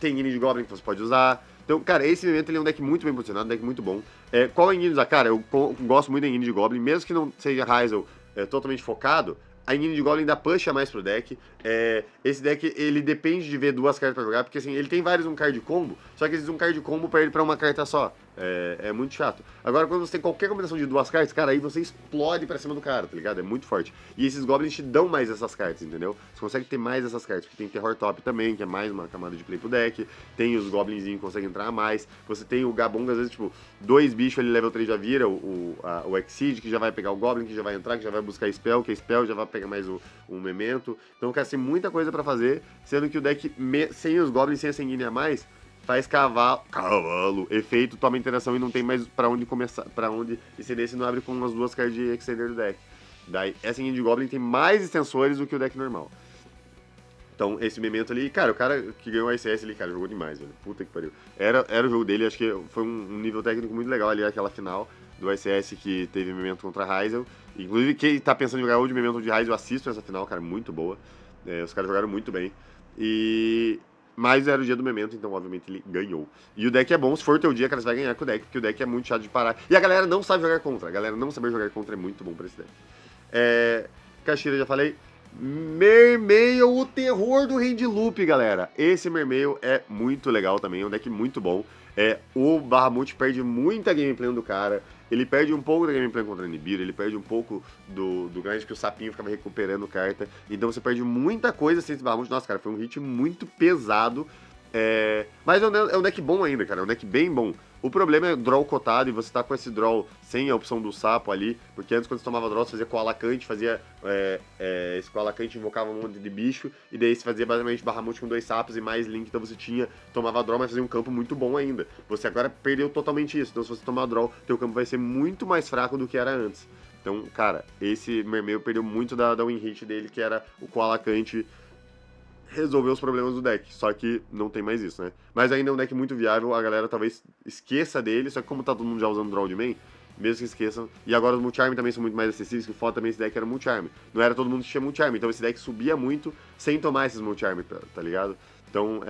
Tem Guinness de Goblin que você pode usar. Então, cara, esse Memento ele é um deck muito bem posicionado, um deck muito bom. Qual é Guinness usar? Cara, eu gosto muito da Guinness de Goblin, mesmo que não seja Hyzel totalmente focado. A Guinness de Goblin dá push mais pro deck. Esse deck, ele depende de ver duas cartas pra jogar, porque assim, ele tem vários um card combo, só que esses um card combo perde pra uma carta só. É muito chato. Agora, quando você tem qualquer combinação de duas cartas, cara, aí você explode pra cima do cara, tá ligado? É muito forte. E esses Goblins te dão mais essas cartas, entendeu? Você consegue ter mais essas cartas, porque tem Terror Top também, que é mais uma camada de play pro deck. Tem os Goblinzinhos que conseguem entrar a mais. Você tem o Gabong, às vezes, tipo, 2 bichos ali, level 3 já vira o Exceed, que já vai pegar o Goblin, que já vai entrar, que já vai buscar Spell, que a Spell já vai pegar mais um Memento. Então, cara, tem muita coisa pra fazer, sendo que o deck, sem os Goblins, sem a sanguínea a mais, faz cavalo, efeito, toma interação e não tem mais pra onde começar, pra onde exceder se não abre com umas duas cartas de extender do deck. Daí, essa de Goblin tem mais extensores do que o deck normal. Então, esse Memento ali, cara, o cara que ganhou o ICS ali, cara, jogou demais, velho. Puta que pariu. Era o jogo dele, acho que foi um nível técnico muito legal ali, aquela final do ICS que teve Memento contra Hyzel. Inclusive, quem tá pensando em jogar hoje Memento de Hyzel, assista essa final, cara, muito boa. Os caras jogaram muito bem. Mas era o dia do Memento, então obviamente ele ganhou. E o deck é bom, se for o teu dia, cara, você vai ganhar com o deck, porque o deck é muito chato de parar. E a galera não sabe jogar contra. A galera não saber jogar contra é muito bom pra esse deck. Kashira, já falei. Mermail, o terror do Hand Loop, galera. Esse Mermail é muito legal também, é um deck muito bom. O Bahamut perde muita gameplay do cara. Ele perde um pouco da gameplay contra a Nibiru, ele perde um pouco do grind que o sapinho ficava recuperando carta. Então você perde muita coisa sem esse Bahamut. Nossa, cara, foi um hit muito pesado. Mas é um deck bom ainda, cara. É um deck bem bom. O problema é draw cotado e você tá com esse draw sem a opção do sapo ali. Porque antes, quando você tomava draw, você fazia Koala Kant, esse Koala Kant invocava um monte de bicho. E daí você fazia basicamente Bahamut com 2 sapos e mais Link. Então você tomava draw, mas fazia um campo muito bom ainda. Você agora perdeu totalmente isso. Então se você tomar draw, teu campo vai ser muito mais fraco do que era antes. Então, cara, esse Mermeio perdeu muito da win rate dele, que era o Koala Kant resolver os problemas do deck, só que não tem mais isso, né? Mas ainda é um deck muito viável, a galera talvez esqueça dele, só que como tá todo mundo já usando Draw de main, mesmo que esqueçam, e agora os Multi-Arm também são muito mais acessíveis, que o foda também esse deck era Multi-Arm. Não era todo mundo que tinha Multi-Arm, então esse deck subia muito sem tomar esses Multi-Arm, tá ligado? Então,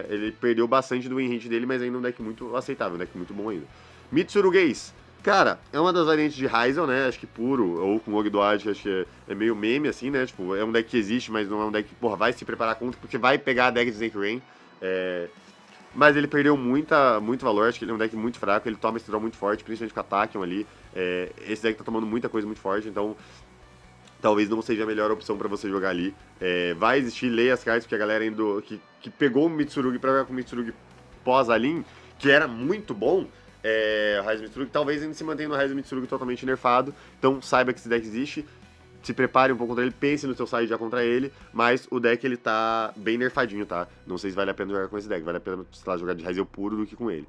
ele perdeu bastante do win rate dele, mas ainda é um deck muito aceitável, um deck muito bom ainda. Mitsurugeis. Cara, é uma das variantes de Ryzel, né? Acho que puro, ou com Ogdoad, que acho que é meio meme, assim, né? Tipo, é um deck que existe, mas não é um deck que, porra, vai se preparar contra, porque vai pegar a deck de Snake Rain. Mas ele perdeu muito valor, acho que ele é um deck muito fraco, ele toma esse draw muito forte, principalmente com a Tachyon ali. Esse deck tá tomando muita coisa muito forte, então talvez não seja a melhor opção pra você jogar ali. Vai existir, leia as cartas, porque a galera ainda que pegou o Mitsurugi pra jogar com o Mitsurugi pós-Alin, que era muito bom, o Raizo Mitsurugi, talvez ainda se mantenha no Raizo Mitsurugi totalmente nerfado, então saiba que esse deck existe, se prepare um pouco contra ele, pense no seu side já contra ele, mas o deck ele tá bem nerfadinho, tá? Não sei se vale a pena jogar com esse deck, vale a pena, sei lá, jogar de Raizo puro do que com ele.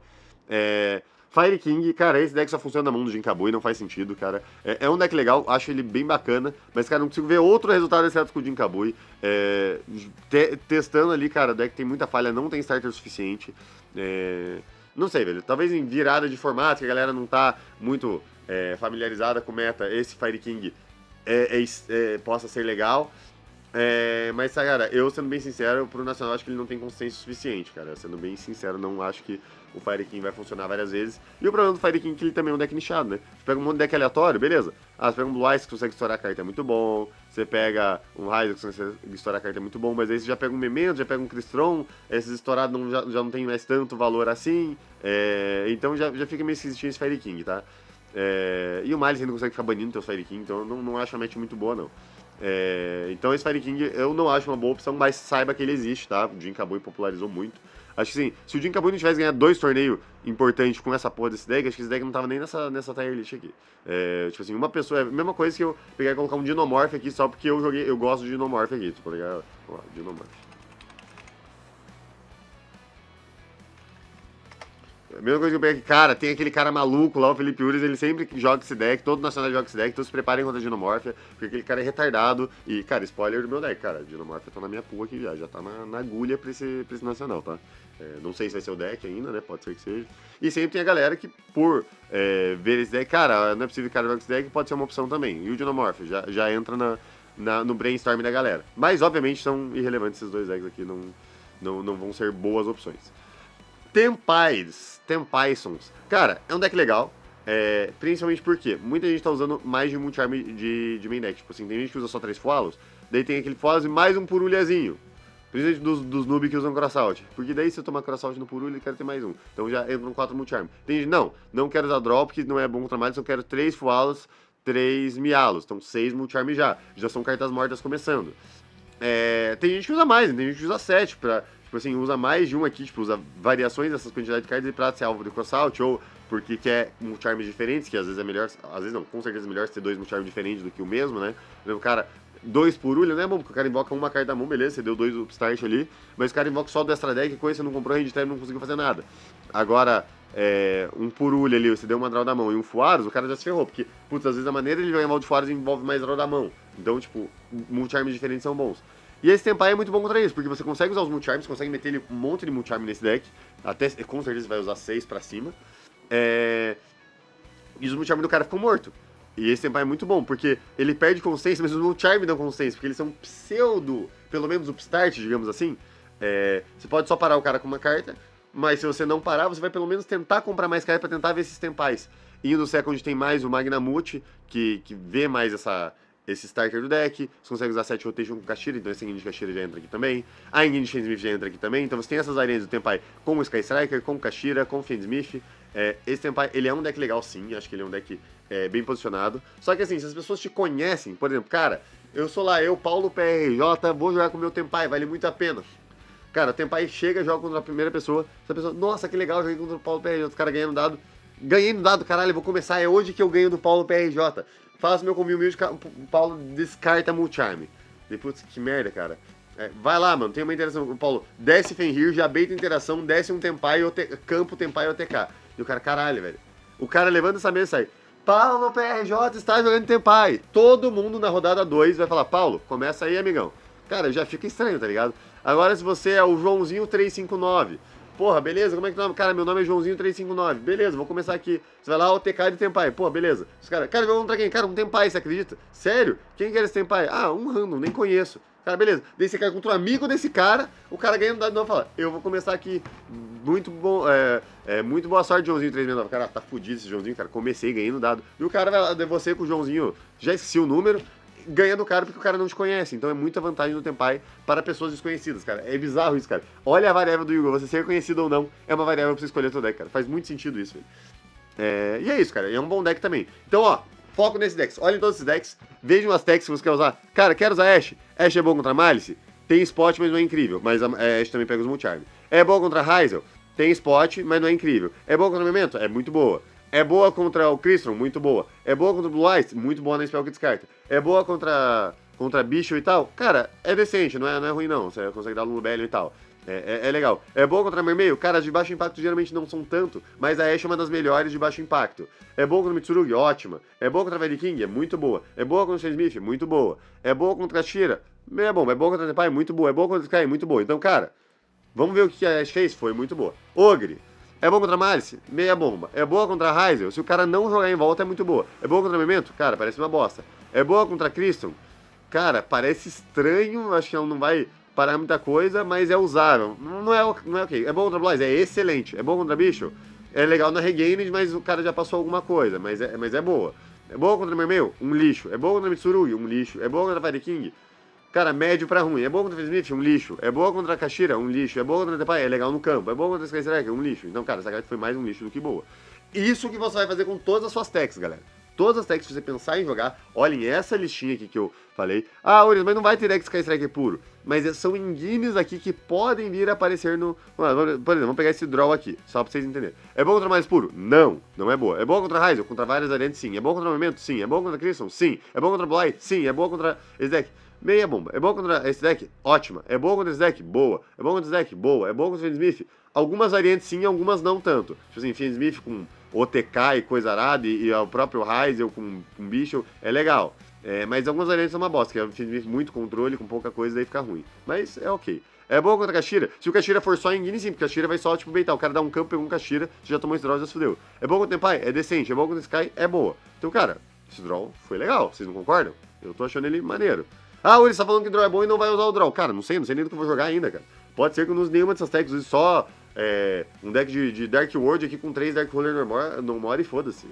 Fire King, cara, esse deck só funciona na mão do Jinkabu e não faz sentido, cara. É um deck legal, acho ele bem bacana, mas, cara, não consigo ver outro resultado exceto com o Jinkabu. Testando ali, cara, o deck tem muita falha, não tem starter suficiente. Não sei, velho. Talvez em virada de formato, que a galera não tá muito familiarizada com meta, esse Fire King possa ser legal. Mas, cara, eu sendo bem sincero, pro Nacional acho que ele não tem consistência suficiente, cara. Sendo bem sincero, não acho que o Fire King vai funcionar várias vezes. E o problema do Fire King é que ele também é um deck nichado, né? Você pega um monte de deck aleatório, beleza. Você pega um Blue Eyes que consegue estourar a carta, é muito bom. Você pega um Ryze que consegue estourar a carta, é muito bom. Mas aí você já pega um Memento, já pega um Crystron, esses estourados já não tem mais tanto valor assim. Então já fica meio esquisitinho esse Fire King, tá? E o Miles ainda consegue ficar banindo teus Fire King, então eu não acho a match muito boa, não. Então esse Fire King eu não acho uma boa opção, mas saiba que ele existe, tá? O Jinkabu popularizou muito. Acho que sim, se o Jinkabu não tivesse ganhado 2 torneios importantes com essa porra desse deck, acho que esse deck não tava nem nessa tier list aqui. Tipo assim, uma pessoa, é a mesma coisa que eu pegar e colocar um Dinomorph aqui só porque eu gosto de Dinomorph aqui, tipo, legal? Ó, Dinomorph. A mesma coisa que eu pego aqui, cara, tem aquele cara maluco lá, o Felipe Ures, ele sempre joga esse deck, todo nacional joga esse deck, então se preparem contra a Dinomorphia, porque aquele cara é retardado. E, cara, spoiler do meu deck, cara, a Dinomorphia tá na minha pool aqui já tá na agulha pra esse nacional, tá? Não sei se vai ser o deck ainda, né? Pode ser que seja. E sempre tem a galera que, por ver esse deck, cara, não é possível que o cara jogue esse deck, pode ser uma opção também. E o Dinomorphia já entra no brainstorm da galera. Mas, obviamente, são irrelevantes esses dois decks aqui, não vão ser boas opções. Tempaisons. Cara, é um deck legal. Principalmente porque muita gente tá usando mais de multi-arm de main deck. Tipo assim, tem gente que usa só 3 Foalos, daí tem aquele Foalos e mais um Purulhazinho. Principalmente dos noob que usam Crossout. Porque daí se eu tomar Crossout no Purulha, ele quer ter mais um. Então já entram 4 multi-arm. Tem gente, não quero usar drop, porque não é bom contra Malus, eu quero 3 Foalos, 3 Mialos. Então 6 multi-arm já são cartas mortas começando. Tem gente que usa mais, tem gente que usa 7 pra... Tipo assim, usa mais de um aqui, tipo, usa variações dessas quantidades de cartas pra ser alvo de crossout, ou porque quer multi-arms diferentes, que às vezes é melhor, às vezes não, com certeza é melhor ter 2 multi-arms diferentes do que o mesmo, né? Por exemplo, cara, 2 Purulha, né, bom? Porque o cara invoca uma carta da mão, beleza, você deu 2 upstart ali, mas o cara invoca só do extra deck, coisa você não comprou hand trap, não conseguiu fazer nada. Agora, um Purulha ali, você deu uma draw da mão e um Fuaros, o cara já se ferrou, porque, putz, às vezes a maneira de jogar mal de Fuaros envolve mais draw da mão. Então, tipo, multi-arms diferentes são bons. E esse Tempai é muito bom contra isso, porque você consegue usar os multi-arms, consegue meter ele um monte de multi-arm nesse deck, até com certeza vai usar 6 pra cima, e os multi-arm do cara ficam mortos. E esse Tempai é muito bom, porque ele perde consciência, mas os multi-arm dão consciência, porque eles são pseudo, pelo menos upstart, digamos assim. Você pode só parar o cara com uma carta, mas se você não parar, você vai pelo menos tentar comprar mais carta pra tentar ver esses Tempais. E no Second tem mais o Magnamute, que vê mais esse starter do deck, você consegue usar 7 rotation com Kashira, então esse Engine de Kashira já entra aqui também, a Engine de Fiendsmith já entra aqui também, então você tem essas arenas do Tempai com o Sky Striker, com o Kashira, com o Fiendsmith. Esse Tempai, ele é um deck legal sim, acho que ele é um deck bem posicionado, só que assim, se as pessoas te conhecem, por exemplo, cara, eu sou lá, Paulo PRJ, vou jogar com o meu Tempai, vale muito a pena. Cara, o Tenpai chega, joga contra a primeira pessoa, essa pessoa, nossa, que legal, joguei contra o Paulo PRJ, os caras ganhando dado. Ganhei no dado, caralho, vou começar, é hoje que eu ganho do Paulo PRJ. Faço meu combinho humilde, o Paulo descarta Mulcharm. Putz, que merda, cara. Vai lá, mano, tem uma interação. O Paulo desce Fenrir, já beita interação, desce um Tenpai, campo Tenpai OTK. E o cara, caralho, velho. O cara levanta essa mesa e sai. Paulo PRJ está jogando Tenpai. Todo mundo na rodada 2 vai falar, Paulo, começa aí, amigão. Cara, já fica estranho, tá ligado? Agora, se você é o Joãozinho 359, porra, beleza, como é que nome? Cara, meu nome é Joãozinho 359, beleza, vou começar aqui. Você vai lá, OTK de Tenpai, porra, beleza. Os caras, cara, vamos contra quem? Cara, um Tenpai, você acredita? Sério? Quem que era esse Tenpai? Ah, um random, nem conheço. Cara, beleza. Daí você cai contra um amigo desse cara, o cara ganha um dado novo e fala, eu vou começar aqui. Muito bom, muito boa sorte, Joãozinho 369. Cara, tá fudido esse Joãozinho, cara. Comecei ganhando dado. E o cara vai lá, você com o Joãozinho, já esqueci o número, ganha do cara porque o cara não te conhece. Então é muita vantagem no Tenpai para pessoas desconhecidas, cara. É bizarro isso, cara. Olha a variável do Yugo, você ser conhecido ou não, é uma variável pra você escolher o teu deck, cara. Faz muito sentido isso, velho. E é isso, cara. E é um bom deck também. Então, ó, foco nesses decks. Olhem todos esses decks. Vejam as techs que você quer usar. Cara, quer usar Ashe? Ashe é bom contra Malice? Tem spot, mas não é incrível. Mas a Ashe também pega os Mulcharm. É bom contra Hyzel? Tem spot, mas não é incrível. É bom contra o Memento? É muito boa. É boa contra o Crystron? Muito boa. É boa contra o Blue Eyes? Muito boa na spell que descarta. É boa contra bicho e tal? Cara, é decente, não é ruim não. Você consegue dar Lulubellion e tal. É legal. É boa contra Mermeio? Cara, as de baixo impacto geralmente não são tanto, mas a Ashe é uma das melhores de baixo impacto. É boa contra o Mitsurugi? Ótima. É boa contra a Valley King? É muito boa. É boa contra o Smith? Muito boa. É boa contra a Shira? É bom. É boa contra a Tepai? Muito boa. É boa contra o Sky? Muito boa. Então, cara, vamos ver o que a Ashe fez? Foi muito boa. Ogre. É boa contra a Malice? Meia bomba. É boa contra a Hyzel? Se o cara não jogar em volta, é muito boa. É boa contra o Memento? Cara, parece uma bosta. É boa contra a Crystal? Cara, parece estranho, acho que ela não vai parar muita coisa, mas é usável. Não é ok. É bom contra Blaze? É excelente. É bom contra Bicho? É legal na Regained, mas o cara já passou alguma coisa, mas é boa. É boa contra Mermail? Um lixo. É boa contra Mitsurugi? Um lixo. É boa contra Fire King? Cara, médio pra ruim. É boa contra Smith? Um lixo. É boa contra a Kashira? Um lixo. É boa contra a Tepai? É legal no campo. É boa contra a Sky Striker? Um lixo. Então, cara, essa carta foi mais um lixo do que boa. Isso que você vai fazer com todas as suas techs, galera. Todas as techs que você pensar em jogar, olhem essa listinha aqui que eu falei. Ah, Urias, mas não vai ter deck Sky Striker puro. Mas são engines aqui que podem vir a aparecer no... Por exemplo, vamos pegar esse draw aqui, só pra vocês entenderem. É bom contra mais puro? Não, não é boa. É bom contra Ryzel? Contra várias variantes? Sim. É bom contra o Momento? Sim. É bom contra Crimson? Sim. É bom contra Blight? Sim. É bom contra esse deck? Meia bomba. É bom contra esse deck? Ótima. É bom contra esse deck? Boa. É bom contra esse deck? Boa. É bom contra o Smith? Algumas variantes sim, algumas não tanto. Tipo assim, Smith com OTK e coisa arada, e o próprio Ryzel com bicho, é legal. Mas algumas variantes são uma bosta, que é um muito controle, com pouca coisa, daí fica ruim. Mas é ok. É bom contra a Kashira? Se o Kashira for só em Guinness, sim, porque a Kashira vai só, tipo, beitar. O cara dá um campo, pegou um Kashira, você já tomou esse draw, já se fudeu. É bom contra o Tenpai? É decente. É bom contra o Sky? É boa. Então, cara, esse draw foi legal. Vocês não concordam? Eu tô achando ele maneiro. Ah, ele tá falando que o draw é bom e não vai usar o draw. Cara, não sei nem do que eu vou jogar ainda, cara. Pode ser que eu não use nenhuma dessas techs, use só um deck de Dark World aqui com 3 Dark Roller no More e foda-se.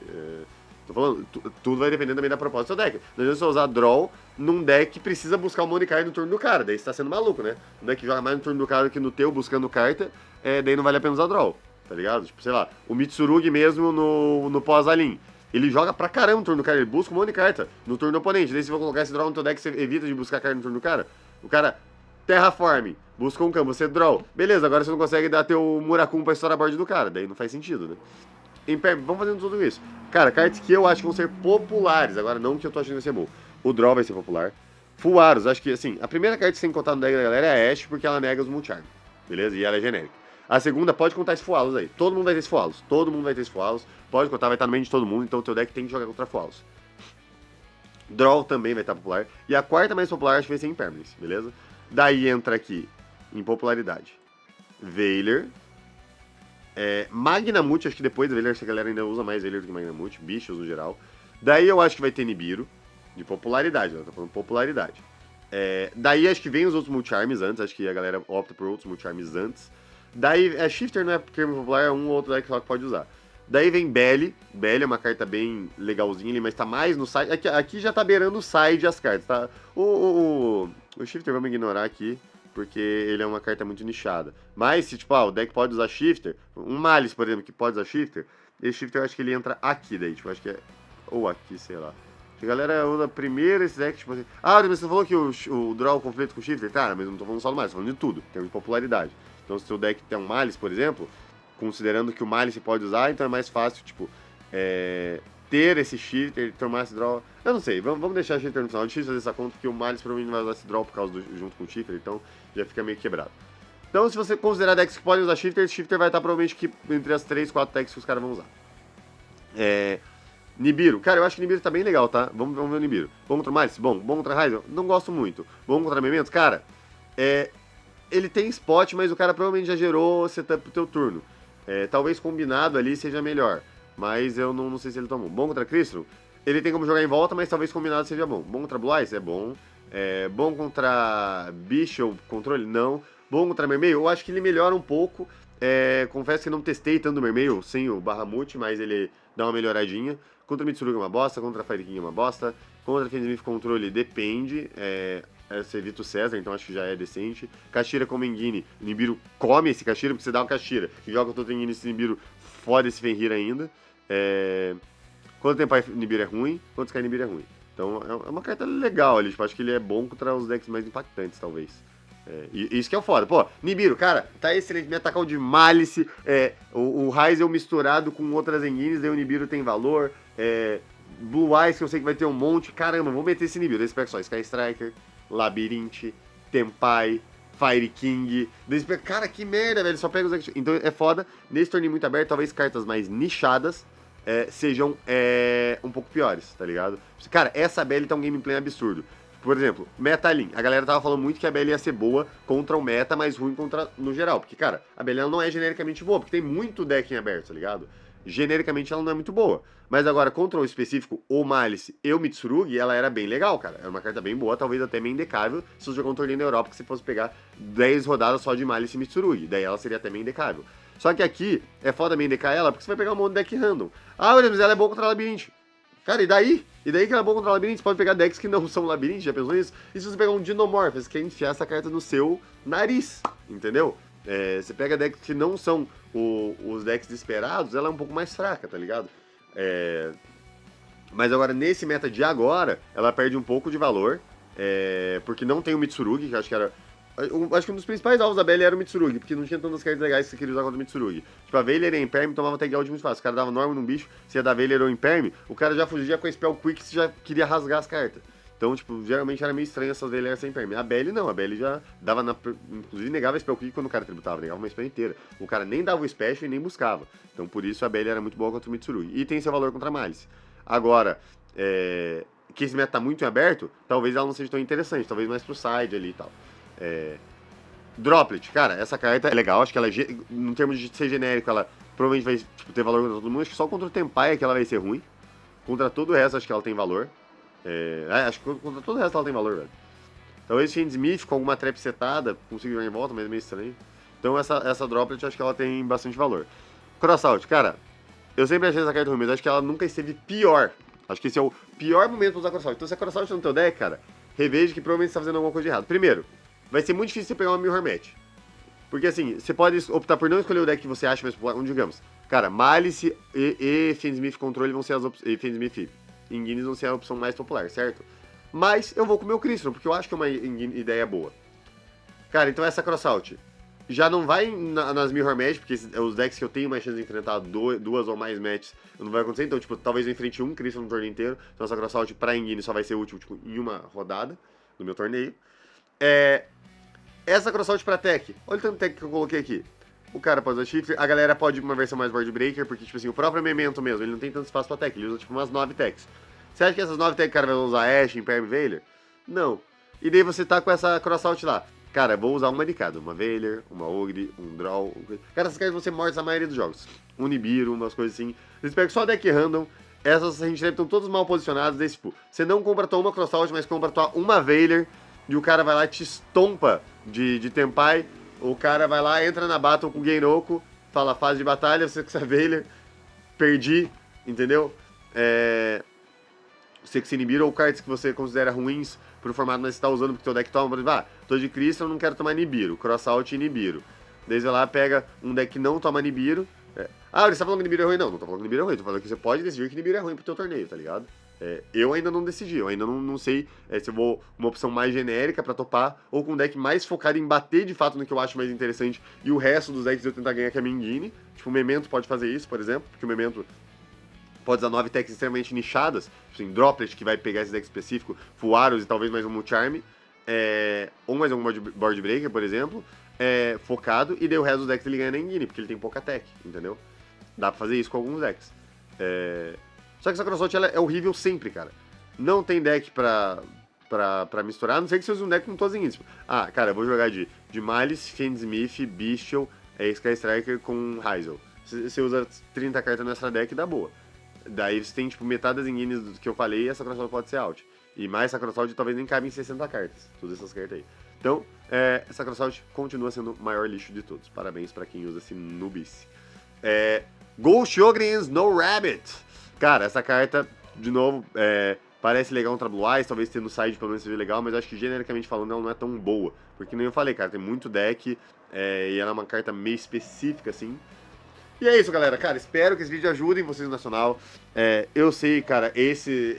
Tô falando, tudo vai depender também da proposta do seu deck. Não adianta você usar draw num deck que precisa buscar o Monicai no turno do cara, daí você tá sendo maluco, né? Um deck que joga mais no turno do cara que no teu, buscando carta, daí não vale a pena usar draw, tá ligado? Tipo, sei lá, o Mitsurugi mesmo no pós-alin. Ele joga pra caramba no turno do cara, ele busca um monte de carta no turno do oponente. Daí se você colocar esse draw no teu deck, você evita de buscar carta no turno do cara. O cara, Terraform, busca um campo, você draw. Beleza, agora você não consegue dar teu Murakun pra estourar a board do cara, daí não faz sentido, né? Vamos fazendo tudo isso. Cara, cartas que eu acho que vão ser populares, agora não que eu tô achando que vai ser bom. O draw vai ser popular. Full Aros, acho que assim, a primeira carta que você tem que contar no deck da galera é a Ashe, porque ela nega os Mulcharm, beleza? E ela é genérica. A segunda, pode contar esse Fualos aí. Todo mundo vai ter esse Fualos. Todo mundo vai ter esse Fualos. Pode contar, vai estar no meio de todo mundo, então o teu deck tem que jogar contra Fualos. Draw também vai estar popular. E a quarta mais popular acho que vai ser Impermanence, beleza? Daí entra aqui, em popularidade, Veiler. Magnamute, acho que depois da Veiler, essa galera ainda usa mais Veiler do que Magnamute, bichos no geral. Daí eu acho que vai ter Nibiru, de popularidade, ela tá falando popularidade. Daí acho que vem os outros Mulcharms antes, acho que a galera opta por outros Mulcharms antes. Daí, Shifter não é termo popular, é um ou outro deck só que pode usar. Daí vem Belly. Belly é uma carta bem legalzinha, mas tá mais no side. Aqui já tá beirando o side as cartas, tá? O Shifter vamos ignorar aqui, porque ele é uma carta muito nichada. Mas se, tipo, o deck pode usar Shifter, um Malice, por exemplo, que pode usar Shifter, esse Shifter eu acho que ele entra aqui daí, tipo, acho que é... Ou aqui, sei lá. Que a galera usa primeiro esse deck, tipo assim... Ah, mas você falou que o draw conflito com o Shifter? Tá, mas não tô falando só do Malice, tô falando de tudo, em termos de popularidade. Então se o seu deck tem um Malice, por exemplo, considerando que o Malice pode usar, então é mais fácil, tipo, ter esse Shifter, tomar esse draw... Eu não sei, vamos deixar o Shifter no final. É difícil fazer essa conta, porque o Malice provavelmente não vai usar esse draw por causa junto com o Shifter, então já fica meio quebrado. Então se você considerar decks que podem usar Shifter, esse Shifter vai estar provavelmente aqui entre as 3, 4 decks que os caras vão usar. Nibiru, cara, eu acho que Nibiru tá bem legal, tá? Vamos ver o Nibiru. Bom contra o Malice? Bom. Bom contra Raiden? Não gosto muito. Bom contra Mementos? Cara, ele tem spot, mas o cara provavelmente já gerou setup pro teu turno. Talvez combinado ali seja melhor, mas eu não sei se ele tomou. Bom contra Crystal? Ele tem como jogar em volta, mas talvez combinado seja bom. Bom contra Blue Eyes? É bom. Bom contra Bishop, controle? Não. Bom contra Mermail? Eu acho que ele melhora um pouco. Confesso que não testei tanto o Mermail sem o Bahamut, mas ele dá uma melhoradinha. Contra Mitsurugi é uma bosta, contra Fire King é uma bosta. Contra Fenrir Controle depende. Você evita o César, então acho que já é decente. Kashira com Mengini. Nibiru come esse Kashira, porque você dá uma Kashira e joga o Totengini esse Nibiru, foda esse Fenrir ainda. Quando tem Pai Nibiru é ruim, quando Sky Nibiru é ruim. Então é uma carta legal ali, tipo, acho que ele é bom contra os decks mais impactantes, talvez. E isso que é o foda. Pô, Nibiru, cara, tá excelente. Me atacar de Malice. O Ryzel misturado com outras engines, daí o Nibiru tem valor. Blue Eyes, que eu sei que vai ter um monte. Caramba, vou meter esse Nibiru. Esse pega só Sky Striker, Labyrinth, Tenpai, Fire King. Cara, que merda, velho. Só pega os... Então é foda. Nesse torneio muito aberto, talvez cartas mais nichadas sejam um pouco piores, tá ligado? Cara, essa BL tá um gameplay absurdo. Por exemplo, Metalin. A galera tava falando muito que a BL ia ser boa contra o meta, mas ruim contra no geral. Porque, cara, a BL ela não é genericamente boa, porque tem muito deck em aberto, tá ligado? Genericamente ela não é muito boa. Mas agora, contra o específico, o Malice e o Mitsurugi, ela era bem legal, cara. Era uma carta bem boa, talvez até meio indecável, se você jogar um torneio na Europa que você fosse pegar 10 rodadas só de Malice e Mitsurugi. Daí ela seria até meio indecável. Só que aqui, é foda meio indecar ela, porque você vai pegar um monte de deck random. Ah, mas ela é boa contra Labyrinth. Cara, e daí? E daí que ela é boa contra Labyrinth? Você pode pegar decks que não são Labyrinth, já pensou nisso? E se você pegar um Dinomorph, você quer enfiar essa carta no seu nariz, entendeu? Você pega decks que não são os decks esperados, ela é um pouco mais fraca, tá ligado? Mas agora, nesse meta de agora, ela perde um pouco de valor, porque não tem o Mitsurugi, que eu acho que era... Acho que um dos principais alvos da BL era o Mitsurugi, porque não tinha tantas cartas legais que você queria usar contra o Mitsurugi. Tipo, a Veiler em Imperm tomava tag out muito fácil. O cara dava norma num bicho, se ia dar Veiler ou Imperm, o cara já fugia com a Spell Quick e já queria rasgar as cartas. Então, tipo, geralmente era meio estranho essas Veiler sem Imperm. A BL não, a BL já dava inclusive negava a Spell Quick quando o cara tributava, negava uma spell inteira. O cara nem dava o Special e nem buscava. Então, por isso a BL era muito boa contra o Mitsurugi. E tem seu valor contra a Malice. Agora, que esse meta tá muito em aberto, talvez ela não seja tão interessante, talvez mais pro side ali e tal. Droplet, cara, essa carta é legal, acho que ela, no termos de ser genérico, ela provavelmente vai ter valor contra todo mundo, acho que só contra o Tenpai é que ela vai ser ruim, contra todo o resto acho que ela tem valor, acho que contra todo o resto ela tem valor, velho. Talvez Shane Smith com alguma trap setada, consiga jogar em volta, mas é meio estranho. Então essa Droplet acho que ela tem bastante valor. Crossout, cara, eu sempre achei essa carta ruim, mas acho que ela nunca esteve pior. Acho que esse é o pior momento pra usar Crossout. Então se a Crossout no teu deck, cara, reveja que provavelmente você tá fazendo alguma coisa de errado. Primeiro, vai ser muito difícil você pegar uma Mirror Match. Porque assim, você pode optar por não escolher o deck que você acha mais popular, digamos. Cara, Malice e Fenrir Controle vão ser as opções. E Fenrir Inguinis vão ser a opção mais popular, certo? Mas eu vou com o meu Crystal, porque eu acho que é uma ideia boa. Cara, então essa Crossout já não vai nas Mirror Match, porque os decks que eu tenho mais chance de enfrentar duas ou mais matches, não vai acontecer. Então, tipo, talvez eu enfrente um Crystal no torneio inteiro. Então essa Crossout pra Inguinis só vai ser útil tipo, em uma rodada do meu torneio. Essa Crossout pra tech, olha o tanto tech que eu coloquei aqui. O cara pode usar Shifter, a galera pode ir uma versão mais Board Breaker, porque, tipo assim, o próprio Memento mesmo, ele não tem tanto espaço pra tech, ele usa, tipo, umas 9 techs. Você acha que essas 9 techs o cara vai usar Ash, Imperm, Veiler? Não. E daí você tá com essa Crossout lá. Cara, vou usar uma de cada, uma Veiler, uma Ogre, um Draw... Cara, essas cartas vão ser mortas na maioria dos jogos. Um Nibiru, umas coisas assim. Eles pegam só deck random, essas a gente estão todos mal posicionados, daí, tipo, você não compra tua uma Crossout, mas compra tua uma Veiler, e o cara vai lá e te estompa de Tenpai, o cara vai lá, entra na battle com o Genroku, fala fase de batalha, você com essa Veiler, perdi, entendeu? Você que se Nibiru ou cards que você considera ruins pro formato, mas você tá usando porque teu deck toma, por exemplo, tô de Crystal, não quero tomar Nibiru, Crossout e Nibiru. Daí você lá pega um deck que não toma Nibiru. Você tá falando que Nibiru é ruim? Não tô falando que Nibiru é ruim, tô falando que você pode decidir que Nibiru é ruim pro teu torneio, tá ligado? Eu ainda não decidi, eu ainda não sei se eu vou uma opção mais genérica pra topar ou com um deck mais focado em bater de fato no que eu acho mais interessante e o resto dos decks eu tentar ganhar, que é a Mingini. Tipo, o Memento pode fazer isso, por exemplo, porque o Memento pode usar 9 techs extremamente nichadas, assim, Droplet, que vai pegar esse deck específico, Full Arrows e talvez mais um Charm, ou mais um Board Breaker, por exemplo, focado, e daí o resto dos decks ele ganha na Engine, porque ele tem pouca tech, entendeu? Dá pra fazer isso com alguns decks. Só que essa Crossroad ela é horrível sempre, cara. Não tem deck pra misturar, a não ser que você use um deck com todas as tipo, cara, eu vou jogar de Malice, Fiendsmith, Bestial, Sky Striker com Hyzel. Você usa 30 cartas nessa deck, dá boa. Daí você tem, tipo, metade das engines que eu falei e essa Crossroad pode ser out. E mais essa Crossroad talvez nem cabe em 60 cartas, todas essas cartas aí. Então, essa Crossroad continua sendo o maior lixo de todos. Parabéns pra quem usa esse Nubice. Ghost Ogre Snow Rabbit. Cara, essa carta, de novo, parece legal contra Blue Eyes, talvez ter no side pelo menos seja legal, mas eu acho que genericamente falando ela não é tão boa. Porque nem eu falei, cara, tem muito deck e ela é uma carta meio específica, assim. E é isso, galera. Cara, espero que esse vídeo ajude vocês no Nacional. Eu sei, cara, esse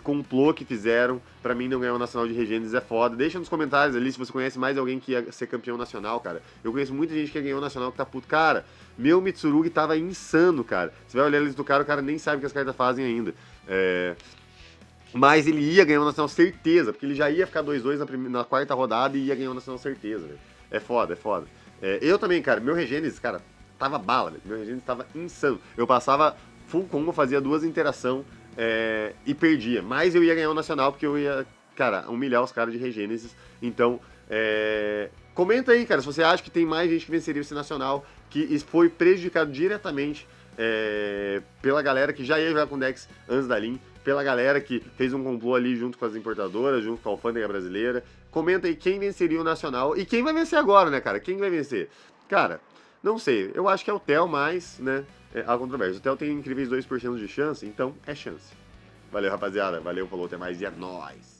complô que fizeram pra mim não ganhar o Nacional de Regênesis é foda. Deixa nos comentários ali se você conhece mais alguém que ia ser campeão nacional, cara. Eu conheço muita gente que ganhou o Nacional que tá puto. Cara, meu Mitsurugi tava insano, cara. Você vai olhar a lista do cara, o cara nem sabe o que as cartas fazem ainda. Mas ele ia ganhar o Nacional certeza, porque ele já ia ficar 2-2 na quarta rodada e ia ganhar o Nacional certeza, velho. É foda, é foda. Eu também, cara, meu Regênesis, cara, tava bala, velho. Meu Regênesis tava insano. Eu passava full combo, fazia 2 interação e perdia. Mas eu ia ganhar o Nacional porque eu ia, cara, humilhar os caras de Regênesis. Então, comenta aí, cara, se você acha que tem mais gente que venceria esse Nacional, que foi prejudicado diretamente pela galera que já ia jogar com decks antes da Lin, pela galera que fez um complô ali junto com as importadoras, junto com a alfândega brasileira. Comenta aí quem venceria o Nacional e quem vai vencer agora, né, cara? Quem vai vencer? Cara, não sei, eu acho que é o Theo, mas, né, há controvérsia. O Theo tem incríveis 2% de chance, então é chance. Valeu, rapaziada. Valeu, falou, até mais e é nóis.